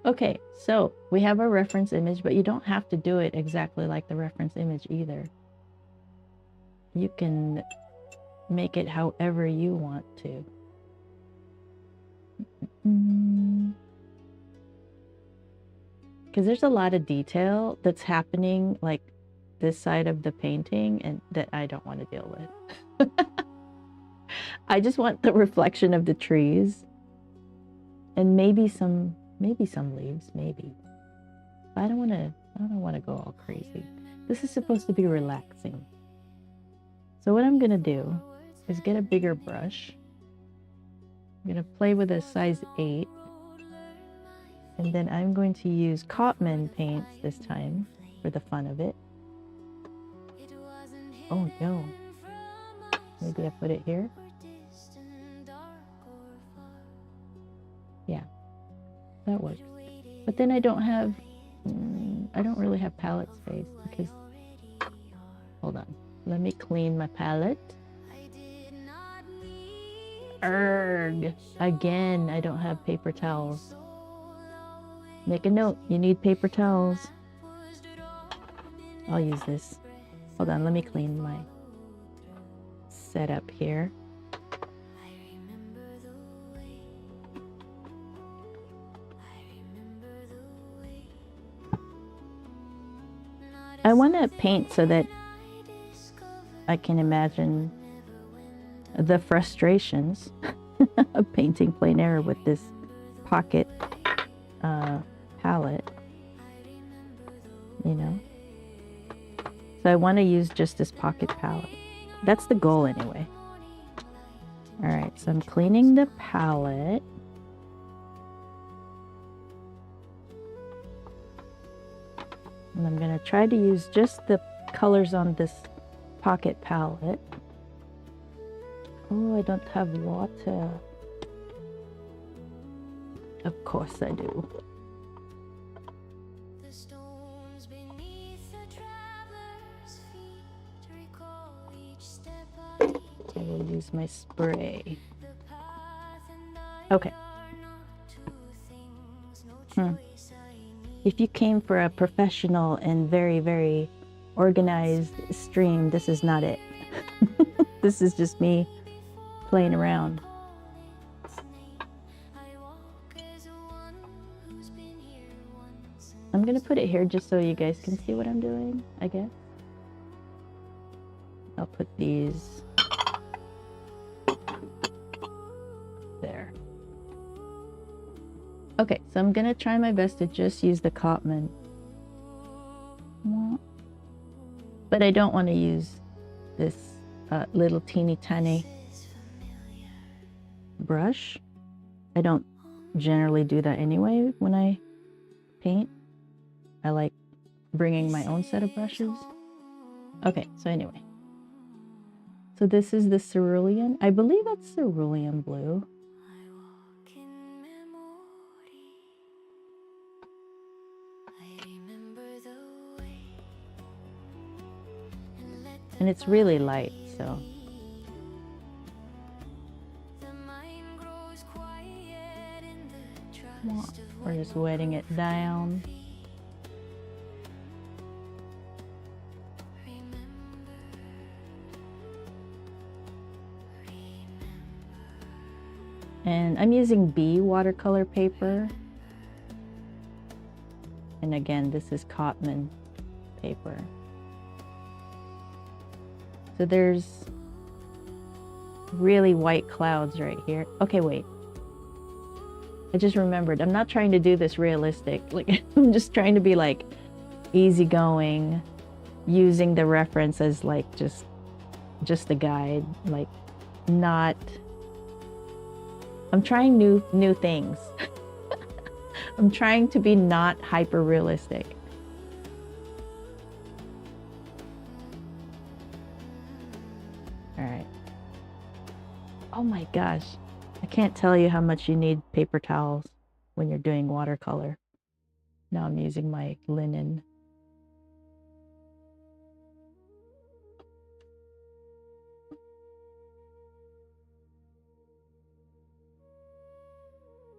Okay, so we have our reference image, but you don't have to do it exactly like the reference image either. You can make it however you want to. Because there's a lot of detail that's happening like this side of the painting and that I don't want to deal with. I just want the reflection of the trees and maybe some leaves, maybe. I don't want to go all crazy. This is supposed to be relaxing. So what I'm going to do is get a bigger brush. I'm going to play with a size 8. And then I'm going to use Cotman paints this time for the fun of it. Oh no. Maybe I put it here. Yeah, that works. But then I don't really have palette space because, hold on. Let me clean my palette. Erg! Again, I don't have paper towels. Make a note, you need paper towels. I'll use this. Hold on, let me clean my setup here. I want to paint so that I can imagine the frustrations of painting plein air with this pocket palette, you know. So I want to use just this pocket palette. That's the goal anyway. All right, so I'm cleaning the palette. And I'm going to try to use just the colors on this pocket palette. Oh, I don't have water. Of course I do. I will use my spray. Okay. If you came for a professional and very, very organized stream, this is not it. This is just me playing around. I'm gonna put it here just so you guys can see what I'm doing, I guess. I'll put these there. Okay, so I'm gonna try my best to just use the Cotman. But I don't want to use this little teeny tiny brush. I don't generally do that anyway when I paint. I like bringing my own set of brushes. Okay, so anyway. So this is the cerulean. I believe that's cerulean blue. And it's really light, so. We're just wetting it down. And I'm using B watercolor paper. And again, this is Cotman paper. So there's really white clouds right here. Okay, wait. I just remembered. I'm not trying to do this realistic. Like, I'm just trying to be like easygoing, using the reference as like just a guide. Like, not. I'm trying new things. I'm trying to be not hyper realistic. All right. Oh my gosh. I can't tell you how much you need paper towels when you're doing watercolor. Now I'm using my linen.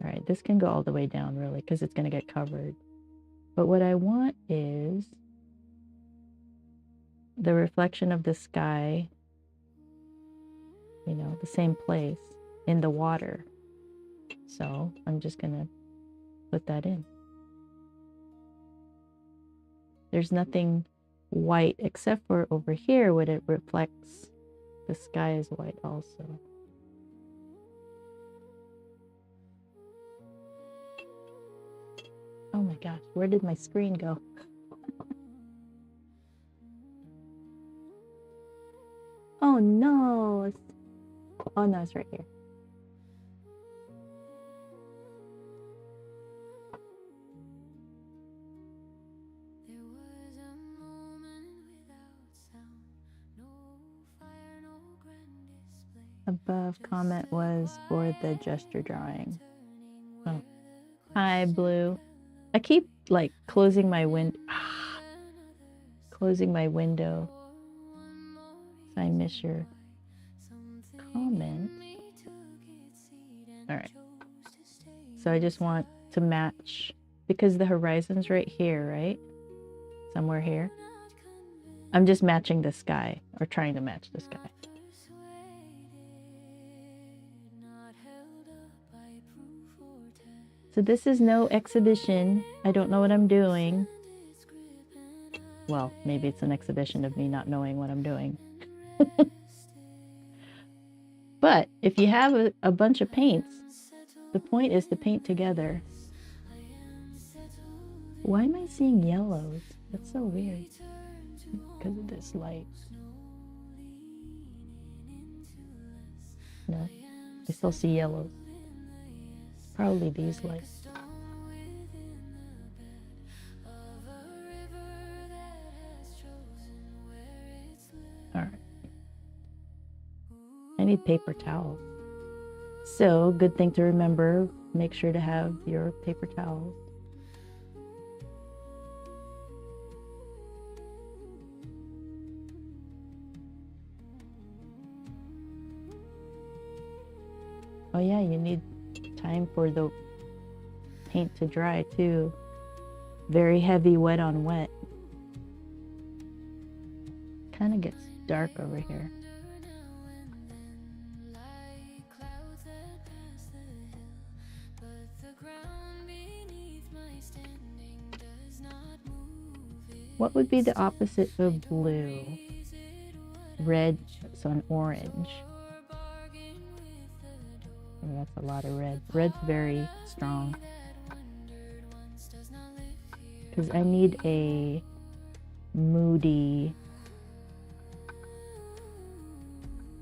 All right, this can go all the way down really because it's going to get covered. But what I want is the reflection of the sky, you know, the same place in the water. So I'm just going to put that in. There's nothing white except for over here when it reflects, the sky is white also. Oh my gosh, where did my screen go? Oh no. Oh no, it's right here. Above comment was for the gesture drawing. Oh. Hi, Blue. I keep like closing my window. Closing my window. So I miss your comment. All right. So I just want to match because the horizon's right here, right? Somewhere here. I'm just matching the sky or trying to match the sky. So this is no exhibition. I don't know what I'm doing. Well, maybe it's an exhibition of me not knowing what I'm doing. But if you have a bunch of paints, the point is to paint together. Why am I seeing yellows? That's so weird. Because of this light. No, I still see yellows. Probably these lights. I need paper towels. So, good thing to remember, make sure to have your paper towels. Oh yeah, you need time for the paint to dry too. Very heavy wet on wet. Kind of gets dark over here. What would be the opposite of blue? Red, so an orange. Oh, that's a lot of red. Red's very strong. Because I need a moody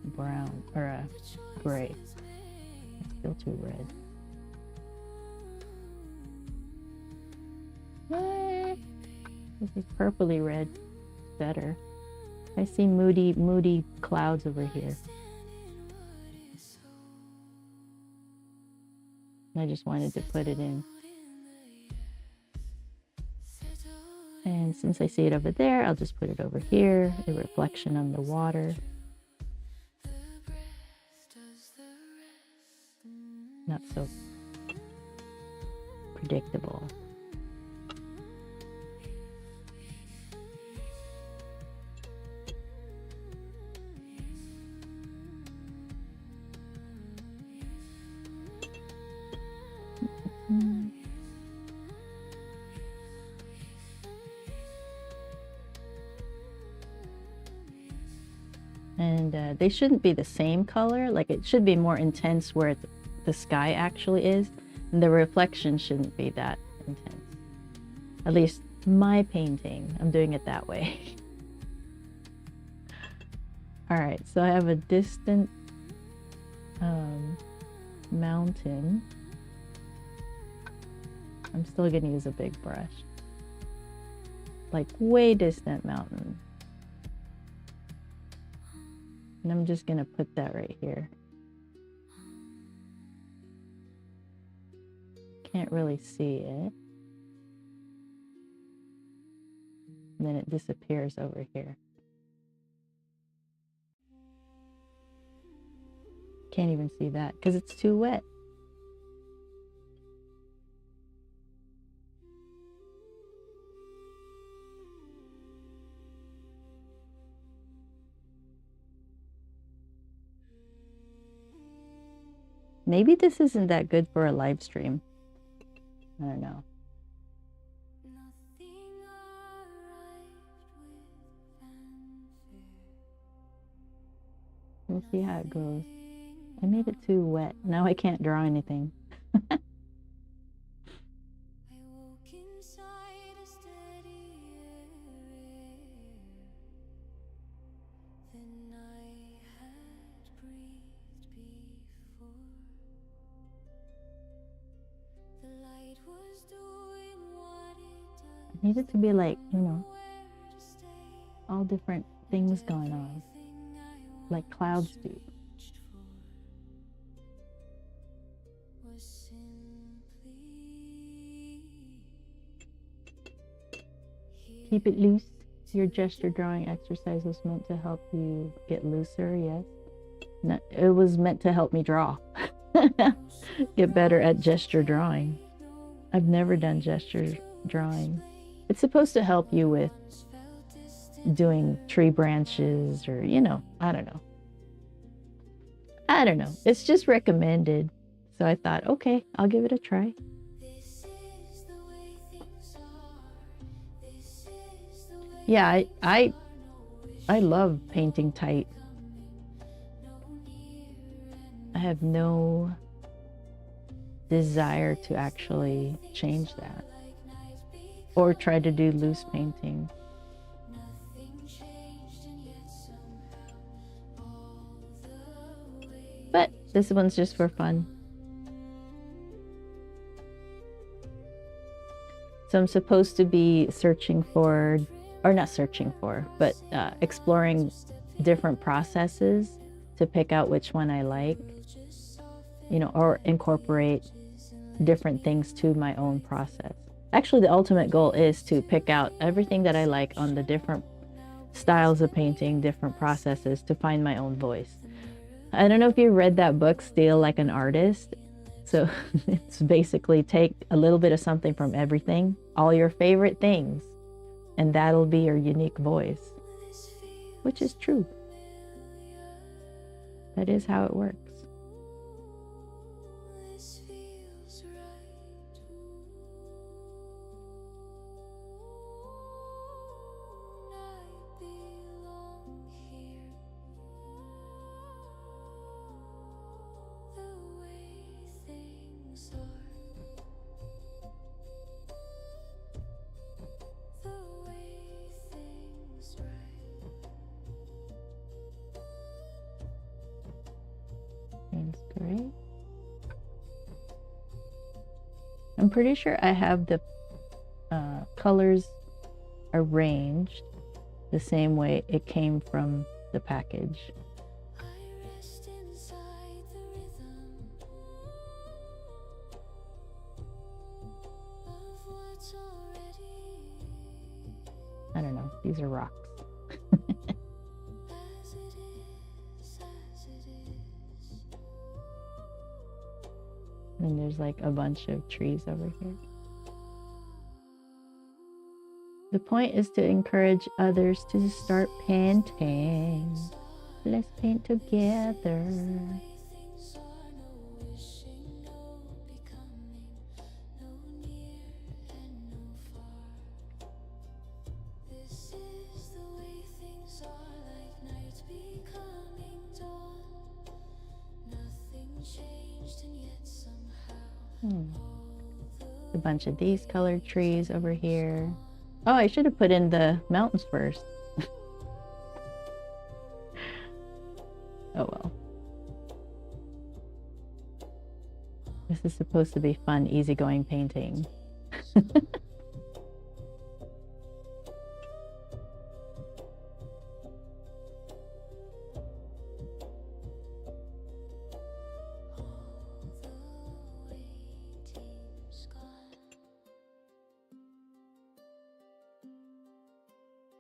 brown or a gray. It's still too red. This is purpley red. Better. I see moody clouds over here. I just wanted to put it in. And since I see it over there, I'll just put it over here, a reflection on the water. Not so predictable. And they shouldn't be the same color. Like, it should be more intense where the sky actually is, and the reflection shouldn't be that intense. At least my painting, I'm doing it that way. All right, so I have a distant mountain. I'm still gonna use a big brush. Like, way distant mountain. And I'm just gonna put that right here. Can't really see it. And then it disappears over here. Can't even see that because it's too wet. Maybe this isn't that good for a live stream. I don't know. We'll see how it goes. I made it too wet. Now I can't draw anything. I need it to be like, you know, all different things going on, like clouds do. Keep it loose. Your gesture drawing exercise was meant to help you get looser, yes. No, it was meant to help me draw. Get better at gesture drawing. I've never done gesture drawing. It's supposed to help you with doing tree branches or, you know, I don't know. I don't know. It's just recommended. So I thought, okay, I'll give it a try. Yeah, I love painting tight. I have no desire to actually change that or try to do loose painting. But this one's just for fun. So I'm supposed to be searching for, or not searching for, but exploring different processes to to pick out which one I like, you know, or incorporate different things to my own process. Actually, the ultimate goal is to pick out everything that I like on the different styles of painting, different processes, to find my own voice. I don't know if you read that book, Steal Like an Artist. So it's basically take a little bit of something from everything, all your favorite things, and that'll be your unique voice, which is true. That is how it works. That's great. I'm pretty sure I have the colors arranged the same way it came from the package. I don't know, these are rocks. And there's like a bunch of trees over here. The point is to encourage others to start painting. Let's paint together. A bunch of these colored trees over here. Oh, I should have put in the mountains first. Oh well. This is supposed to be fun, easygoing painting.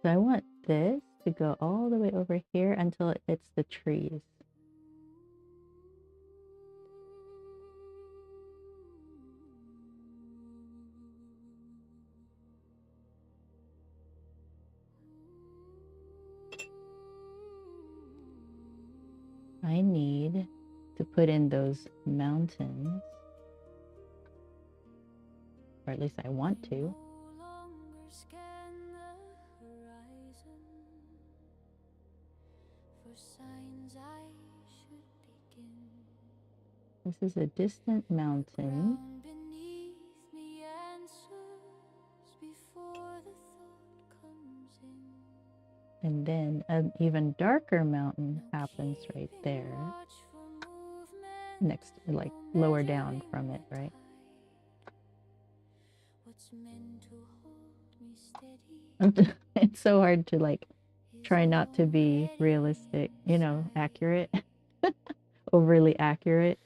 So I want this to go all the way over here until it hits the trees. I need to put in those mountains, or at least I want to. This is a distant mountain. And then an even darker mountain happens right there. Next, like lower down from it, right? It's so hard to like try not to be realistic, you know, accurate, overly accurate.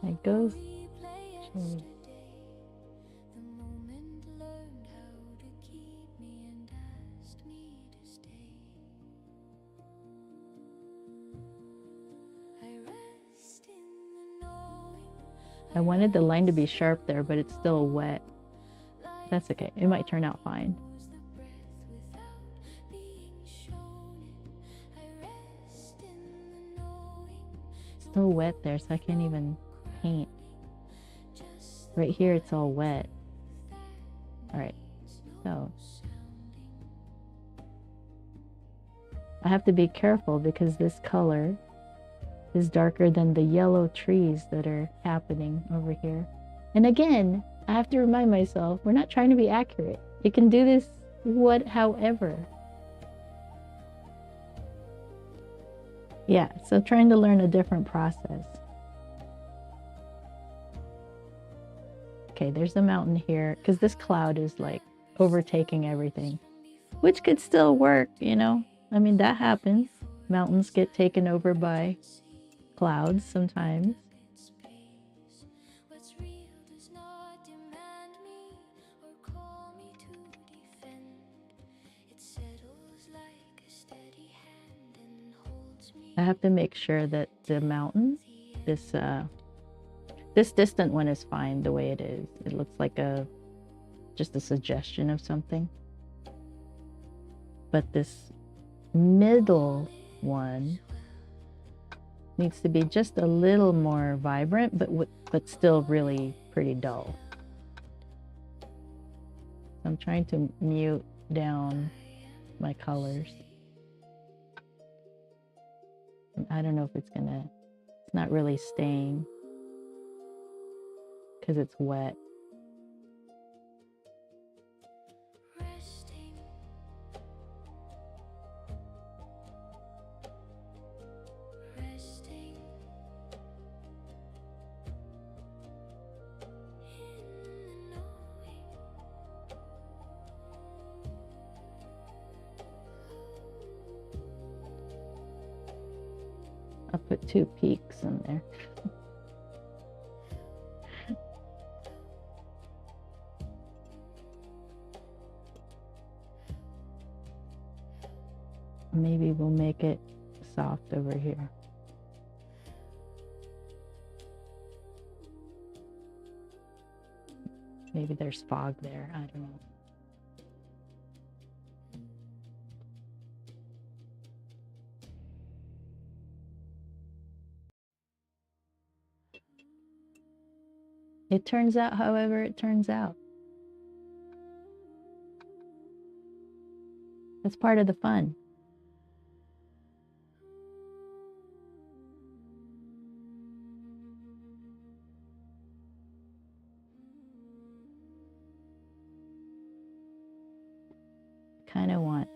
It goes. I wanted the line to be sharp there, but it's still wet. That's okay. It might turn out fine. Still wet there, so I can't even paint. Right here, it's all wet. All right, so I have to be careful because this color is darker than the yellow trees that are happening over here. And again, I have to remind myself, we're not trying to be accurate. You can do this however. Yeah, so trying to learn a different process. Okay, there's a mountain here, because this cloud is like overtaking everything, which could still work, you know. I mean, that happens. Mountains get taken over by clouds sometimes. What's real does not demand me or call me to defend. It settles like a steady hand and holds me. I have to make sure that the mountain, this distant one is fine the way it is. It looks like just a suggestion of something. But this middle one needs to be just a little more vibrant, but still really pretty dull. I'm trying to mute down my colors. I don't know if it's not really staying because it's wet. Resting. Resting. In the knowing. I'll put 2 peaks in there. Maybe we'll make it soft over here. Maybe there's fog there. I don't know. It turns out however it turns out. That's part of the fun. Kind of want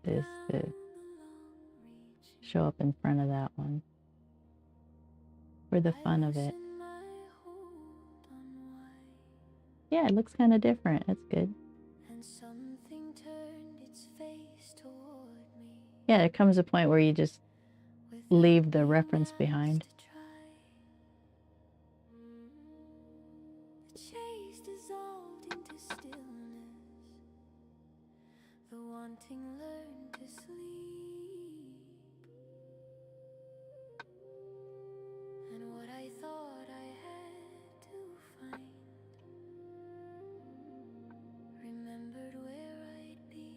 this to show up in front of that one for the fun of it. Yeah, it looks kind of different. That's good. And something turned its face toward me. Yeah, there comes a point where you just leave the reference behind. The chase dissolved into stillness. The wanting learned to sleep. And what I thought I had to find remembered where I'd be.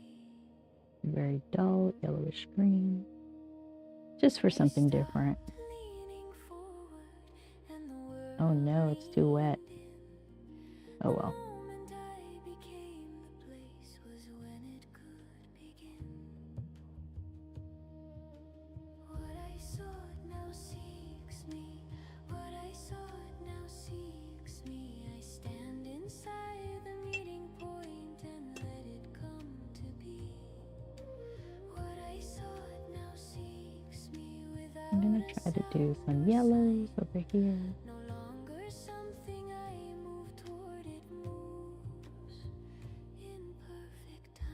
Very dull, yellowish green. Just for something different. Leaning forward and the world Oh no, it's too wet. Oh well. moment I became the place was when it could begin. What I sought now seeks me. What I sought now seeks me. I stand inside the meeting point and let it come to be. What I sought now seeks me without I'm gonna try to do some yellows over here. no longer something I move toward, it moves in perfect time.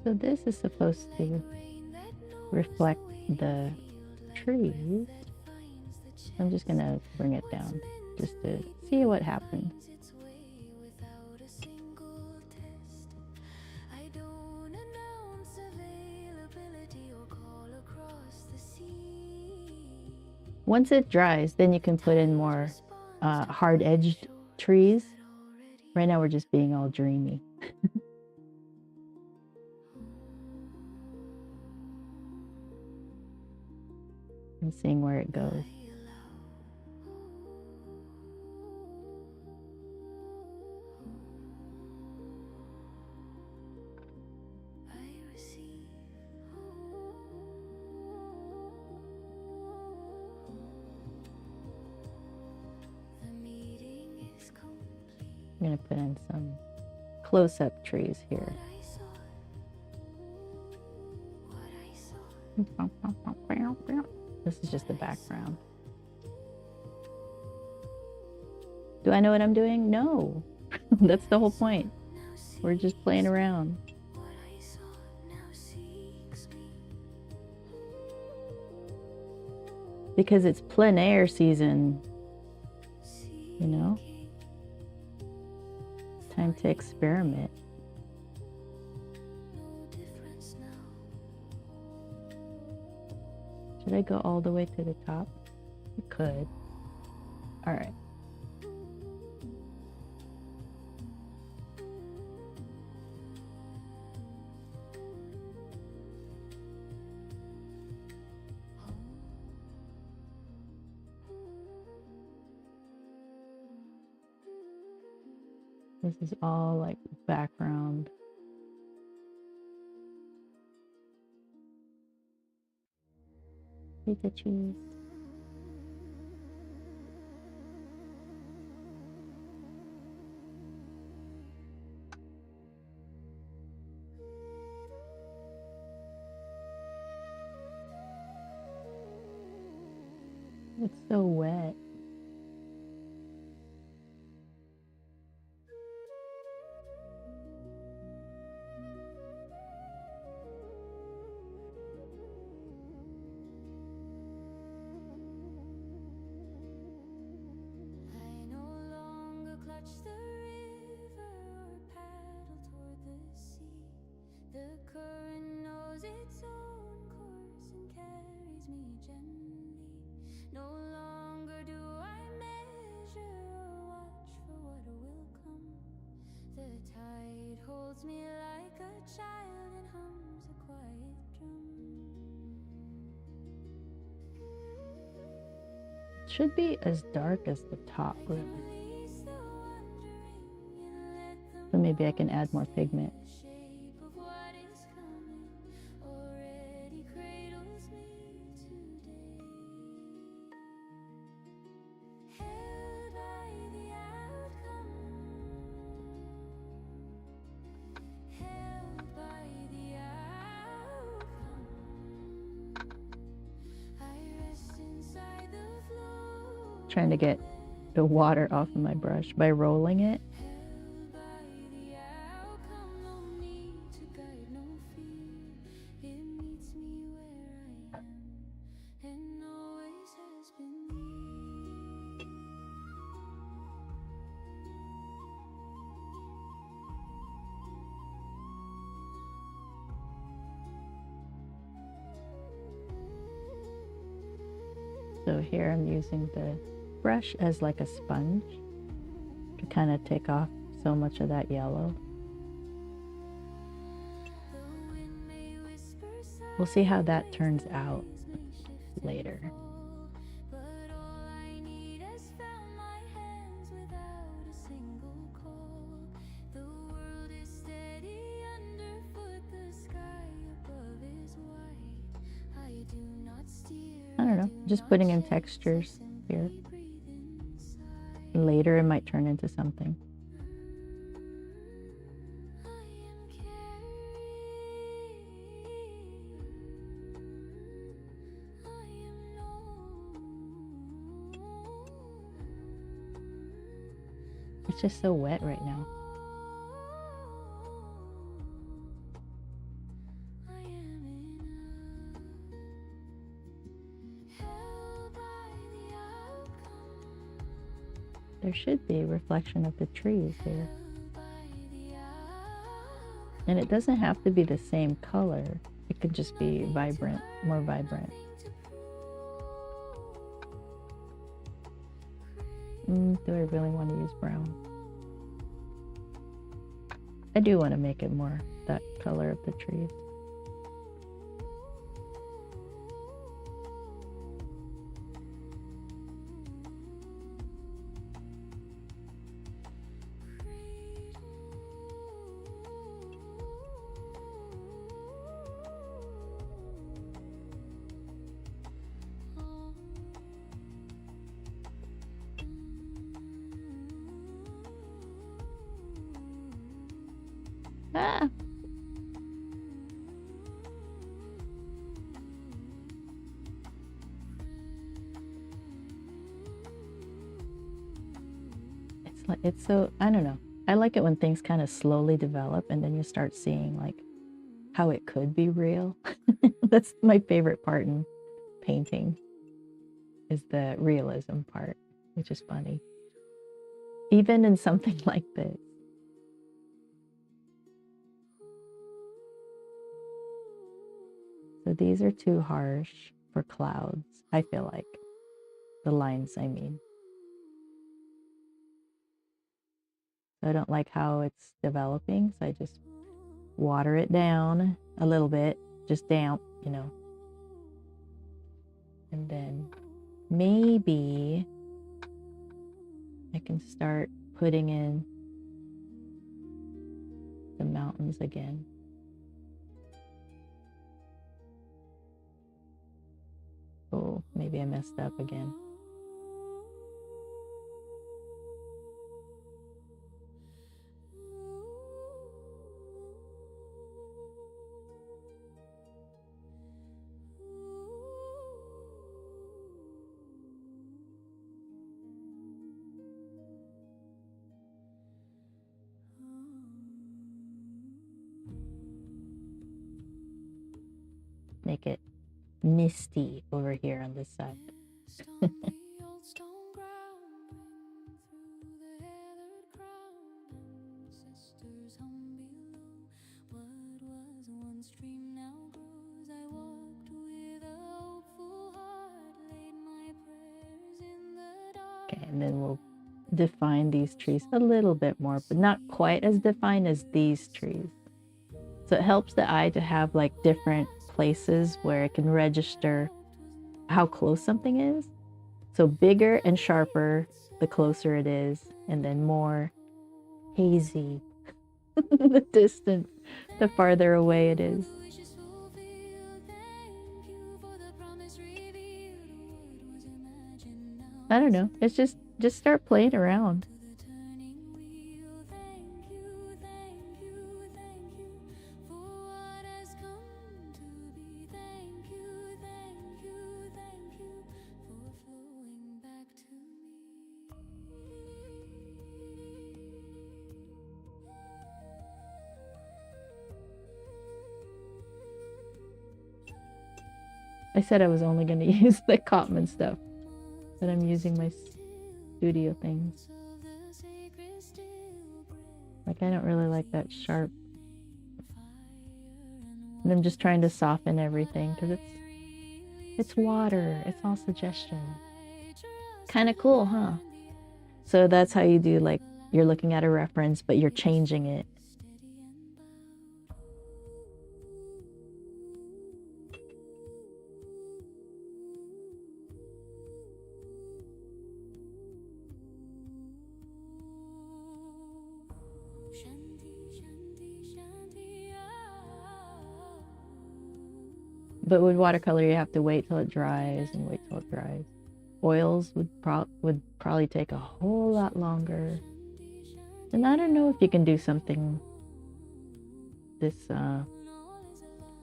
So this is supposed to reflect the trees. I'm just gonna bring it down just to see what happens. Its way without a single test. I don't announce availability or call across the sea. Once it dries, then you can put in more hard-edged trees. Right now we're just being all dreamy. And seeing where it goes. I receive. The meeting I'm gonna put in some close-up trees here. This is just the background. Do I know what I'm doing? No. That's the whole point. We're just playing around. Because it's plein air season, you know? Time to experiment. Should I go all the way to the top? I could. All right. This is all like background. Eat the cheese. It's so wet. Me like a child and hums a quiet drum. It should be as dark as the top, really. So maybe I can add more pigment. Trying to get the water off of my brush by rolling it. So here I'm using the brush as like a sponge to kind of take off so much of that yellow. We'll see how that turns out later. I don't know, just putting in textures here. Later it might turn into something. It's just so wet right now. There should be a reflection of the trees here. And it doesn't have to be the same color. It could just be vibrant, more vibrant. Do I really want to use brown? I do want to make it more that color of the trees. Ah! It's so, I don't know. I like it when things kind of slowly develop and then you start seeing like how it could be real. That's my favorite part in painting, is the realism part, which is funny. Even in something like this. So these are too harsh for clouds, I feel like. The lines, I mean. I don't like how it's developing, so I just water it down a little bit, just damp, you know. And then maybe I can start putting in the mountains again. Oh, maybe I messed up again. Make it misty over here on this side. Okay, and then we'll define these trees a little bit more, but not quite as defined as these trees. So it helps the eye to have like different places where it can register how close something is. So bigger and sharper the closer it is, and then more hazy the distance, the farther away it is. I don't know. It's just start playing around. I said I was only going to use the Cotman stuff, but I'm using my studio things. Like, I don't really like that sharp. And I'm just trying to soften everything because it's water. It's all suggestion. Kind of cool, huh? So that's how you do, like, you're looking at a reference, but you're changing it. But with watercolor, you have to wait till it dries and wait till it dries. Oils would probably take a whole lot longer. And I don't know if you can do something this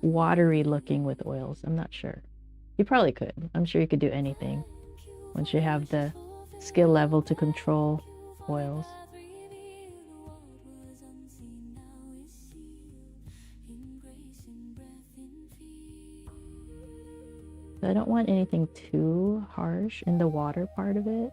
watery looking with oils. I'm not sure. You probably could. I'm sure you could do anything once you have the skill level to control oils. So I don't want anything too harsh in the water part of it.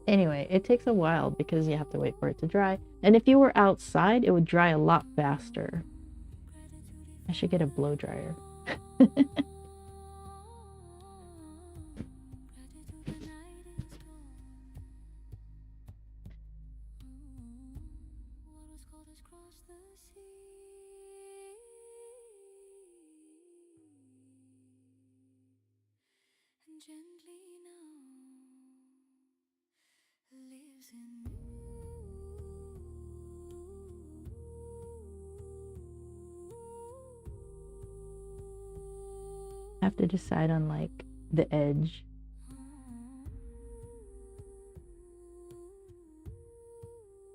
Anyway, it takes a while because you have to wait for it to dry. And if you were outside, it would dry a lot faster. I should get a blow dryer. have to decide on like the edge.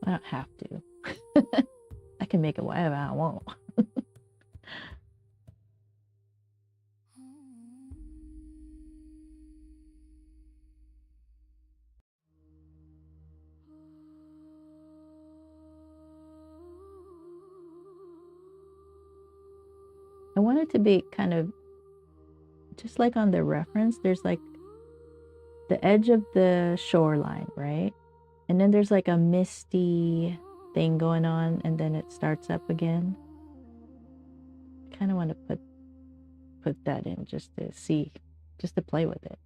I don't have to. I can make it whatever I want. I want it to be kind of just like on the reference, there's like the edge of the shoreline, right? And then there's like a misty thing going on, and then it starts up again. I kind of want to put that in just to see, just to play with it.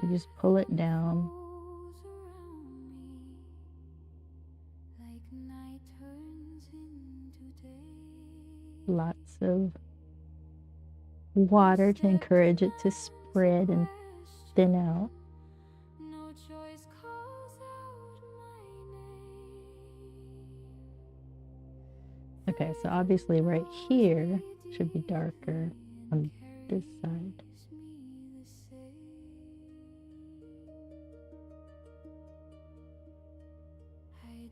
You just pull it down. Lots of water to encourage it to spread and thin out. Okay, so obviously right here should be darker on this side.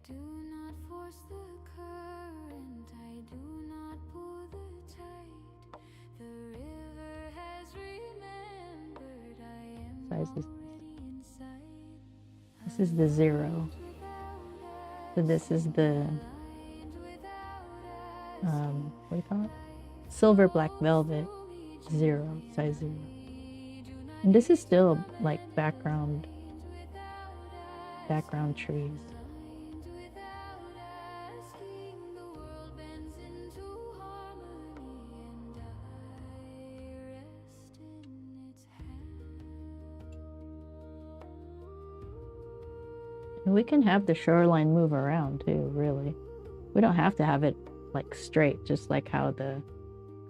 Do not force the current, I do not pull the tide. The river has remembered I am Sizes. already inside. This is the 0. So this is the what do you call it? Silver black velvet 0, size 0. And this is still like background trees. And we can have the shoreline move around too, really. We don't have to have it like straight, just like how the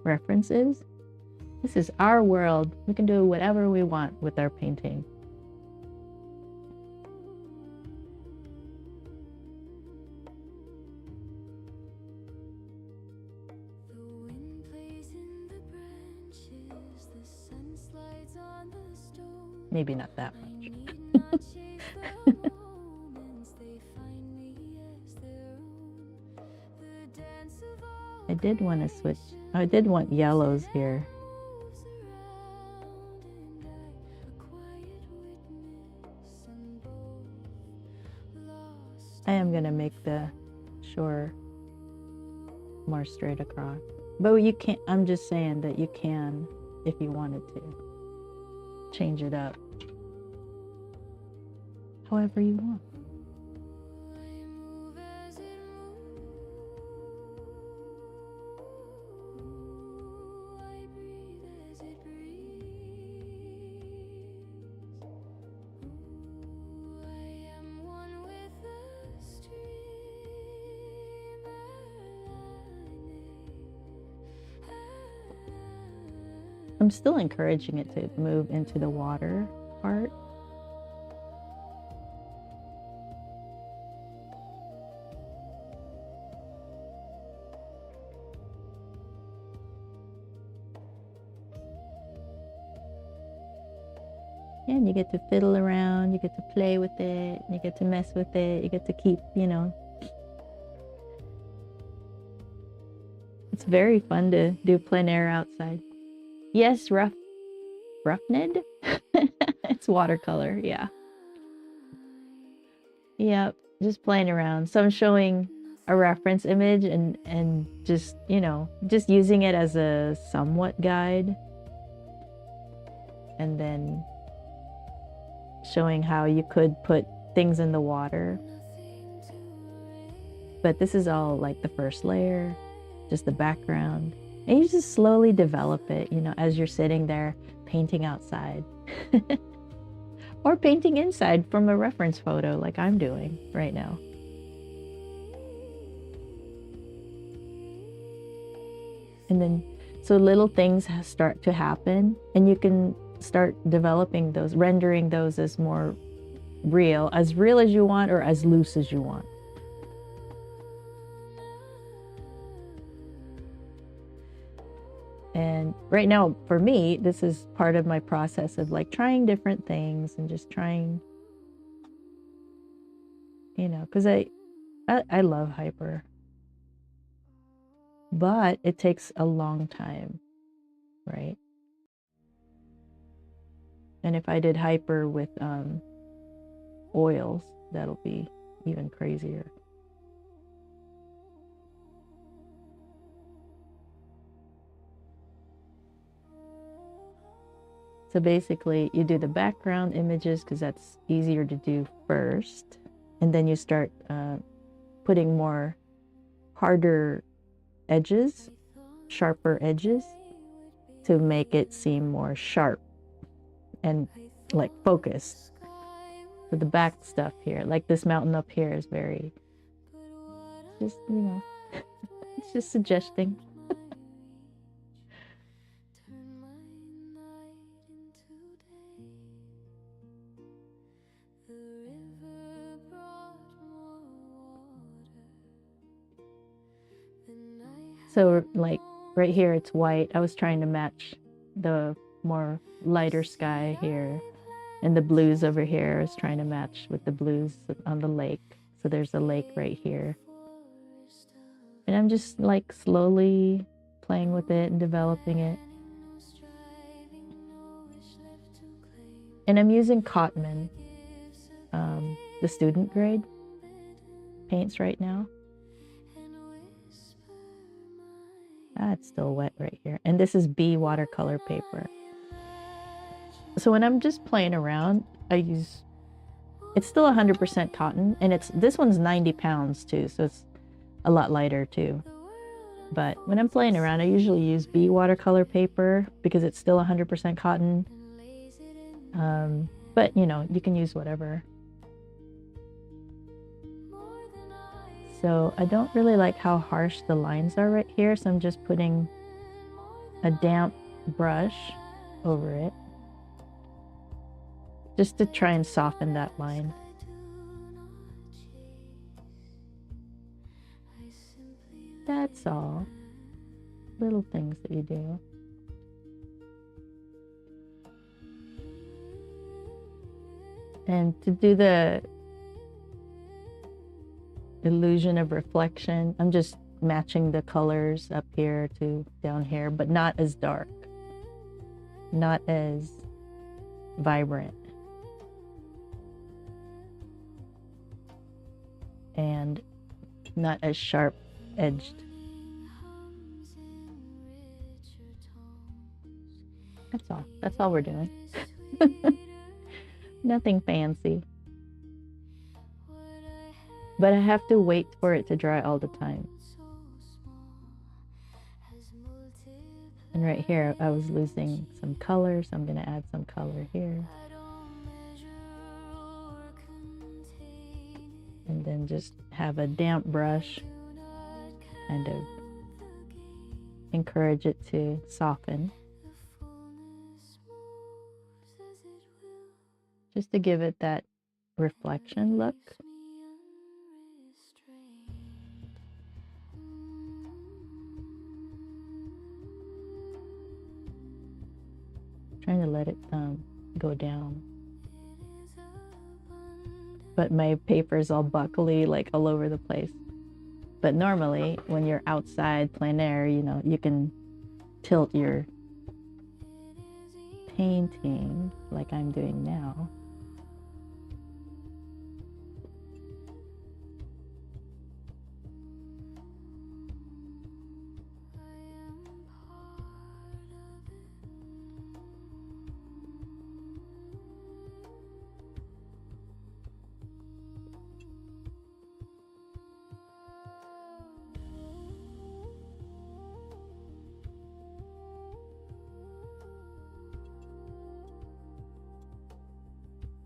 reference is. This is our world. We can do whatever we want with our painting. Maybe not that much. I did want to switch. I did want yellows here. I am going to make the shore more straight across. But you can't, I'm just saying that you can, if you wanted to, change it up however you want. I'm still encouraging it to move into the water part. And you get to fiddle around, you get to play with it, you get to mess with it, you get to keep, you know. It's very fun to do plein air outside. Yes, roughned? It's watercolor, yeah. Yep, just playing around. So I'm showing a reference image and just, you know, just using it as a somewhat guide. And then showing how you could put things in the water. But this is all like the first layer, just the background. And you just slowly develop it, you know, as you're sitting there painting outside. Or painting inside from a reference photo like I'm doing right now. And then, so little things start to happen, and you can start developing those, rendering those as more real as you want or as loose as you want. And right now, for me, this is part of my process of like trying different things and just trying, you know, because I love hyper, but it takes a long time, right? And if I did hyper with oils, that'll be even crazier. So basically, you do the background images because that's easier to do first. And then you start putting more harder edges, sharper edges, to make it seem more sharp and like focused. So the back stuff here, like this mountain up here, is very, just, you know, it's just suggesting. So like right here, it's white. I was trying to match the more lighter sky here, and the blues over here. I was trying to match with the blues on the lake. So there's a lake right here. And I'm just like slowly playing with it and developing it. And I'm using Cotman, the student grade paints right now. Ah, it's still wet right here. And this is B watercolor paper. So when I'm just playing around, I use, it's still 100% cotton, and this one's 90 pounds too, so it's a lot lighter too. But when I'm playing around, I usually use B watercolor paper because it's still 100% cotton. But you know, you can use whatever. So I don't really like how harsh the lines are right here, so I'm just putting a damp brush over it, just to try and soften that line. That's all. Little things that you do. And to do the illusion of reflection, I'm just matching the colors up here to down here, but not as dark, not as vibrant, and not as sharp edged. That's all we're doing. Nothing fancy. But I have to wait for it to dry all the time. And right here, I was losing some color, so I'm going to add some color here. And then just have a damp brush, kind of encourage it to soften. Just to give it that reflection look. Trying to let it go down. But my paper is all buckly, like all over the place. But normally, when you're outside plein air, you know, you can tilt your painting like I'm doing now.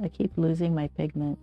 I keep losing my pigments.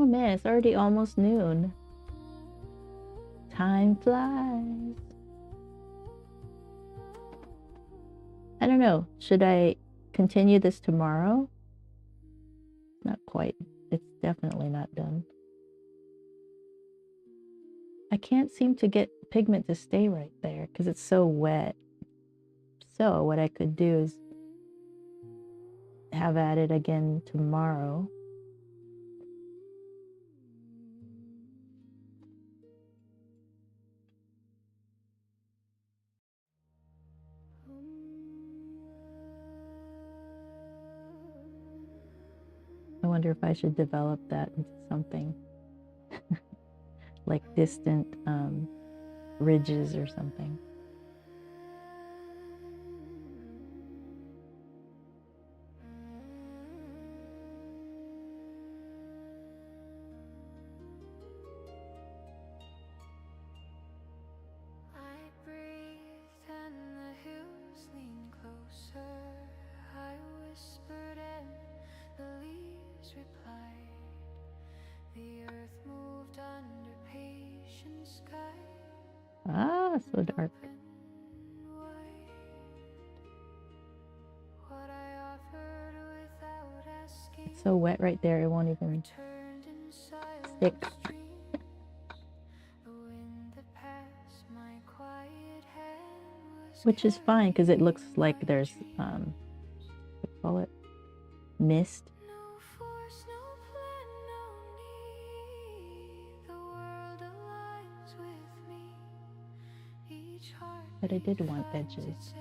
Oh man, it's already almost noon. Time flies. I don't know. Should I continue this tomorrow? Not quite. It's definitely not done. I can't seem to get pigment to stay right there because it's so wet. So what I could do is have at it again tomorrow. I wonder if I should develop that into something like distant ridges or something. Ah, so dark. It's so wet right there, it won't even stick. Which is fine because it looks like there's, what do you call it? Mist. But I did want edges.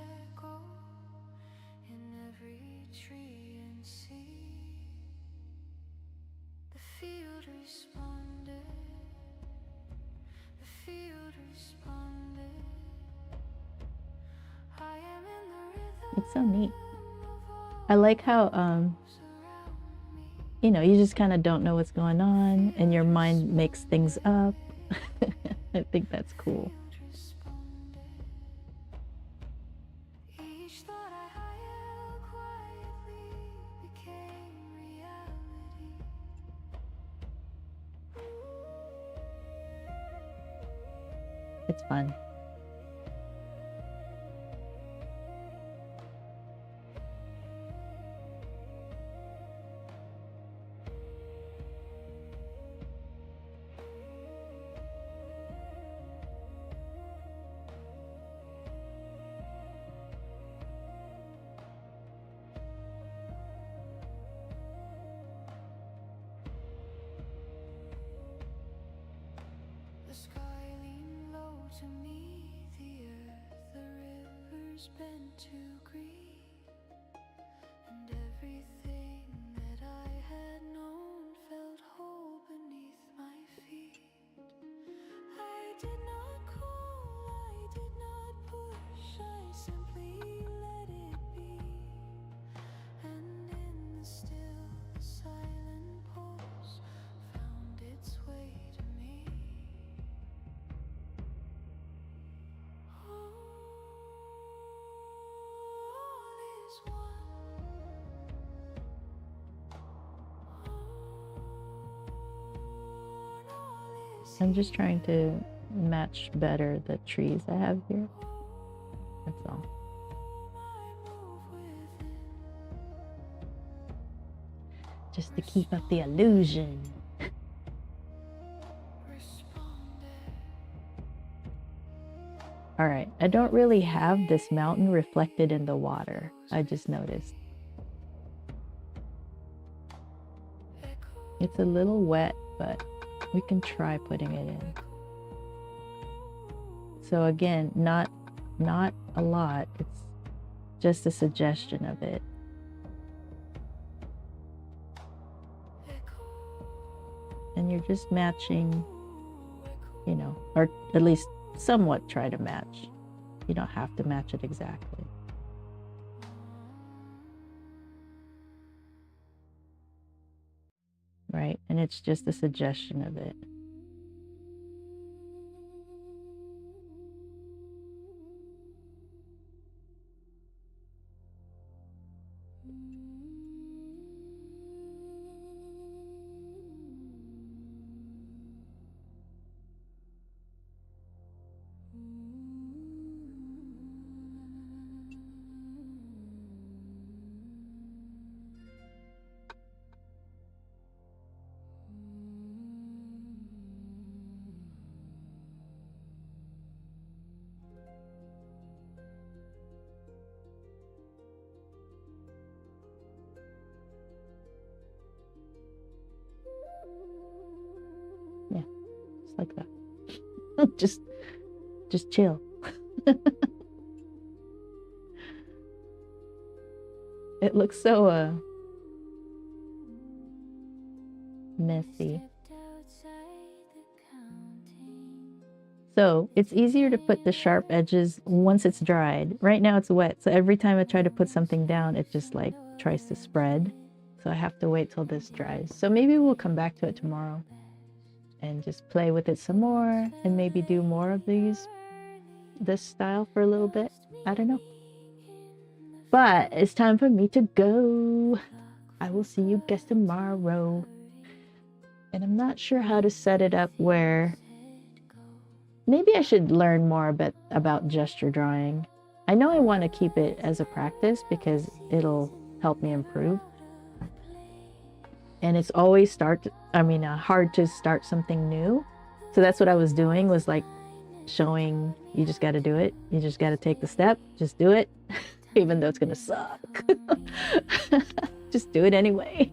It's so neat. I like how, you know, you just kind of don't know what's going on and your mind makes things up. I think that's cool. It's fun. The sky leaned low to meet the earth, the rivers bent to agree, and everything that I had known felt whole beneath my feet. I did not call, I did not push, I simply let it be, and in the still, the silent pulse found its way to me. I'm just trying to match better the trees I have here. That's all. Just to keep up the illusion. All right, I don't really have this mountain reflected in the water. I just noticed. It's a little wet, but we can try putting it in. So again, not a lot. It's just a suggestion of it. And you're just matching, you know, or at least somewhat try to match. You don't have to match it exactly. Right? And it's just a suggestion of it. Just like that. just chill. It looks so messy. So it's easier to put the sharp edges once it's dried. Right now it's wet, so every time I try to put something down, it just like tries to spread. So I have to wait till this dries. So maybe we'll come back to it tomorrow and just play with it some more and maybe do more of this style for a little bit. I don't know. But it's time for me to go. I will see you guys tomorrow. And I'm not sure how to set it up where... Maybe I should learn more about gesture drawing. I know I want to keep it as a practice because it'll help me improve. And it's always hard to start something new. So that's what I was doing, was like showing you just got to do it. You just got to take the step. Just do it. Even though it's going to suck. Just do it anyway.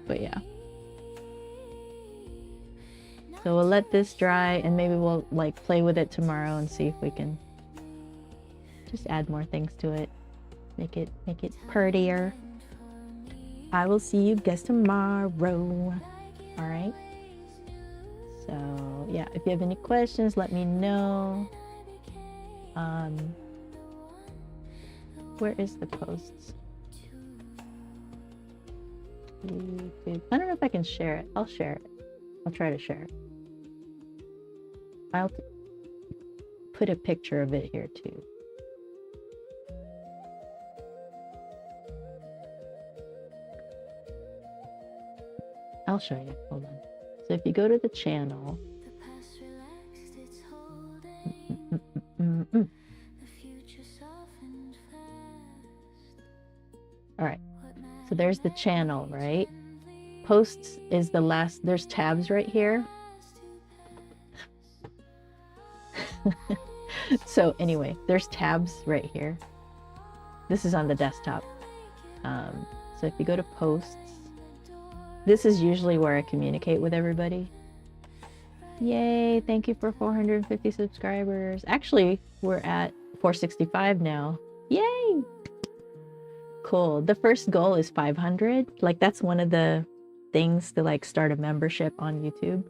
But yeah. So we'll let this dry and maybe we'll like play with it tomorrow and see if we can just add more things to it. Make it prettier. I will see you guys tomorrow. All right. So yeah, if you have any questions, let me know. Where is the posts? YouTube. I don't know if I can share it. I'll share it. I'll try to share it. I'll put a picture of it here too. I'll show you. Hold on. So if you go to the channel, all right. So there's the channel, right? Posts is the last. There's tabs right here. So anyway, there's tabs right here. This is on the desktop. So if you go to posts, this is usually where I communicate with everybody. Yay, thank you for 450 subscribers. Actually, we're at 465 now. Yay! Cool. The first goal is 500. Like that's one of the things to like start a membership on YouTube.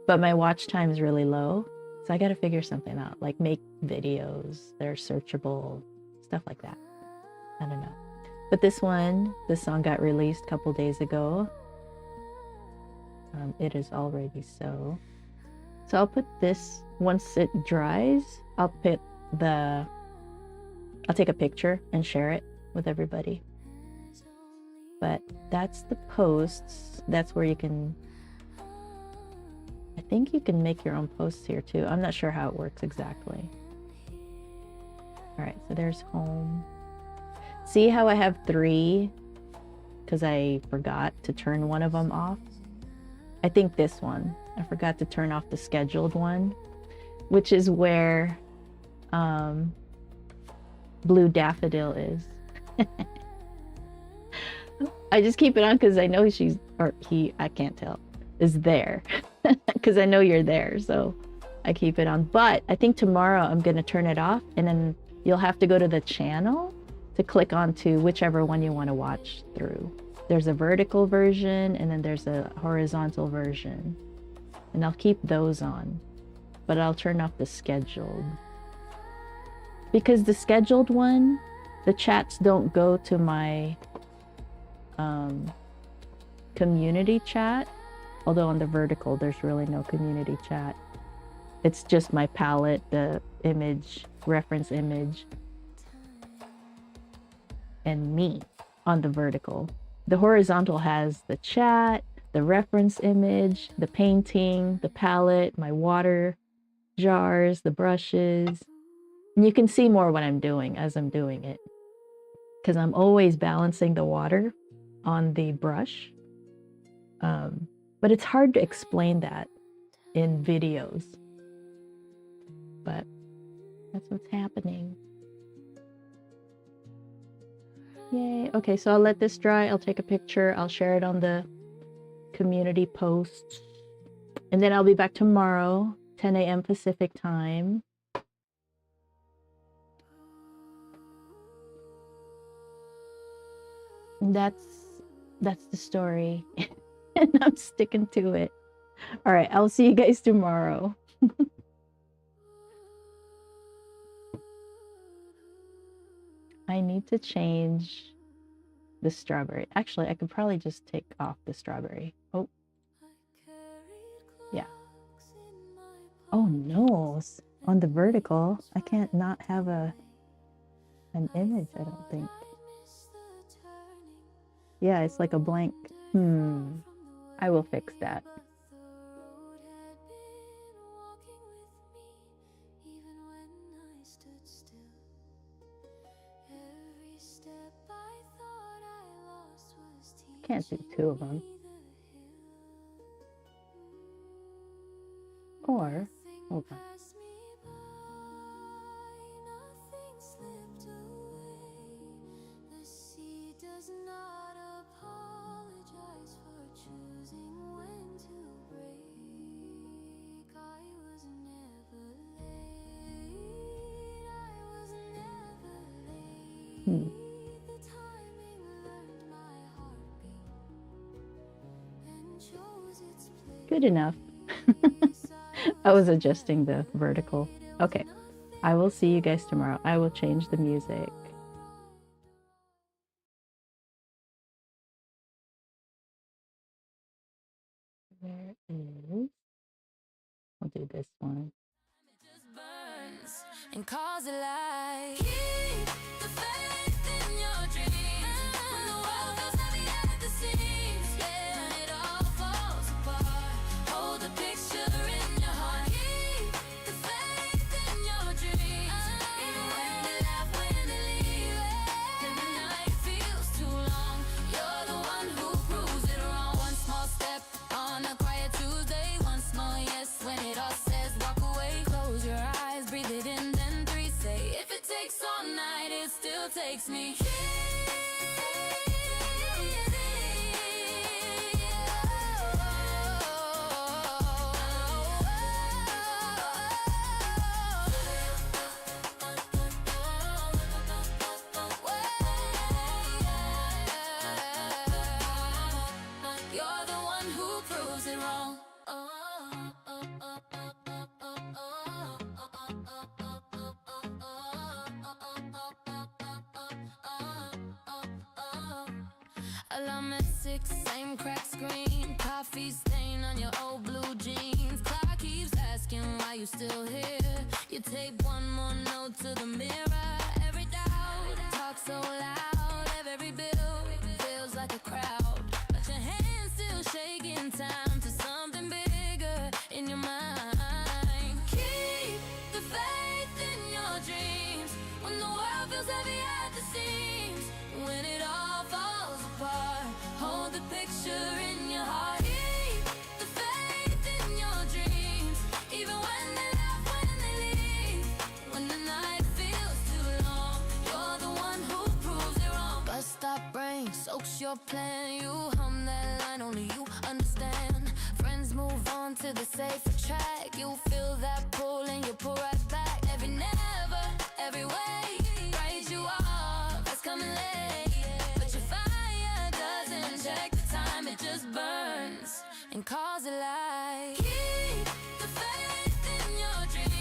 But my watch time is really low. So I got to figure something out, like make videos that are searchable, stuff like that. I don't know. But this song got released a couple days ago. It is already so. So I'll put this, once it dries, I'll take a picture and share it with everybody. But that's the posts. That's where you can, I think you can make your own posts here too. I'm not sure how it works exactly. All right, so there's home. See how I have 3 because I forgot to turn one of them off? I think this one. I forgot to turn off the scheduled one, which is where Blue Daffodil is. I just keep it on because I know I can't tell, is there. Because I know you're there, so I keep it on. But I think tomorrow I'm going to turn it off, and then you'll have to go to the channel to click onto whichever one you want to watch through. There's a vertical version, and then there's a horizontal version. And I'll keep those on, but I'll turn off the scheduled. Because the scheduled one, the chats don't go to my community chat. Although on the vertical, there's really no community chat. It's just my palette, the image, reference image, and me on the vertical. The horizontal has the chat, the reference image, the painting, the palette, my water jars, the brushes. And you can see more what I'm doing as I'm doing it, because I'm always balancing the water on the brush. But it's hard to explain that in videos. But that's what's happening. Yay. Okay, so I'll let this dry. I'll take a picture. I'll share it on the community posts. And then I'll be back tomorrow, 10 a.m. Pacific time. That's the story. And I'm sticking to it. All right, I'll see you guys tomorrow. I need to change the strawberry. Actually, I could probably just take off the strawberry. Oh. Yeah. Oh no, on the vertical, I can't not have an image, I don't think. Yeah, it's like a blank. I will fix that. Can't do two of them. Or, hold on. Good enough. I was adjusting the vertical. Okay, I will see you guys tomorrow. I will change the music. Where is... I'll do this one. It just burns and cause a light. Keep the faith in your dreams. When the world feels heavy at the seams, yeah, it all falls apart. Hold the picture in your heart. Keep the faith in your dreams. Even when they laugh, when they leave, and the night feels too long, you're the one who proves it wrong. One small step on a quiet Tuesday, one small yes when it all says walk away. Close your eyes, breathe it in, then three say, if it takes all night, it still takes me. You're the one who proves it wrong. Alarm at 6, same cracked screen. Coffee stain on your old blue jeans. Clock keeps asking why you still here. You tape one more note to the mirror. Every doubt talks so loud. Every bill feels like a crowd, but your hands still shaking time to something bigger in your mind. Keep the faith in your dreams. When the world feels heavy at the seams, when it all falls apart, hold the picture in your heart. Keep the faith in your dreams. Even when they laugh, when they leave, when the night feels too long, you're the one who proves it wrong. Bus stop brain soaks your plan. You hum that line, only you understand. Friends move on to the safer track. You feel that pull and you pull right back. Every never, every way, write you off, it's coming late. But your fire doesn't check the time, it just burns and cause a light. Keep the faith in your dreams.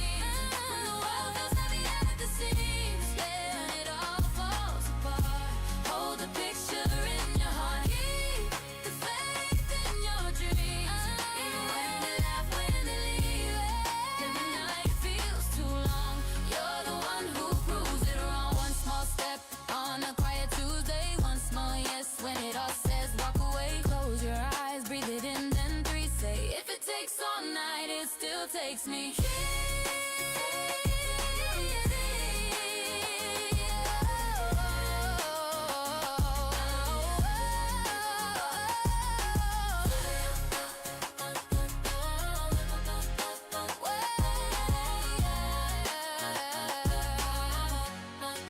When the world feels heavy at the seams, yeah, it all falls apart. Hold the picture in your heart. Keep the faith in your dreams. Even when they laugh, when they leave, and the night feels too long, you're the one who proves it wrong. One small step on a quiet Tuesday, one small yes when it all says walk away. Close your eyes, breathe it in, then three say, if it takes all night, it still takes me.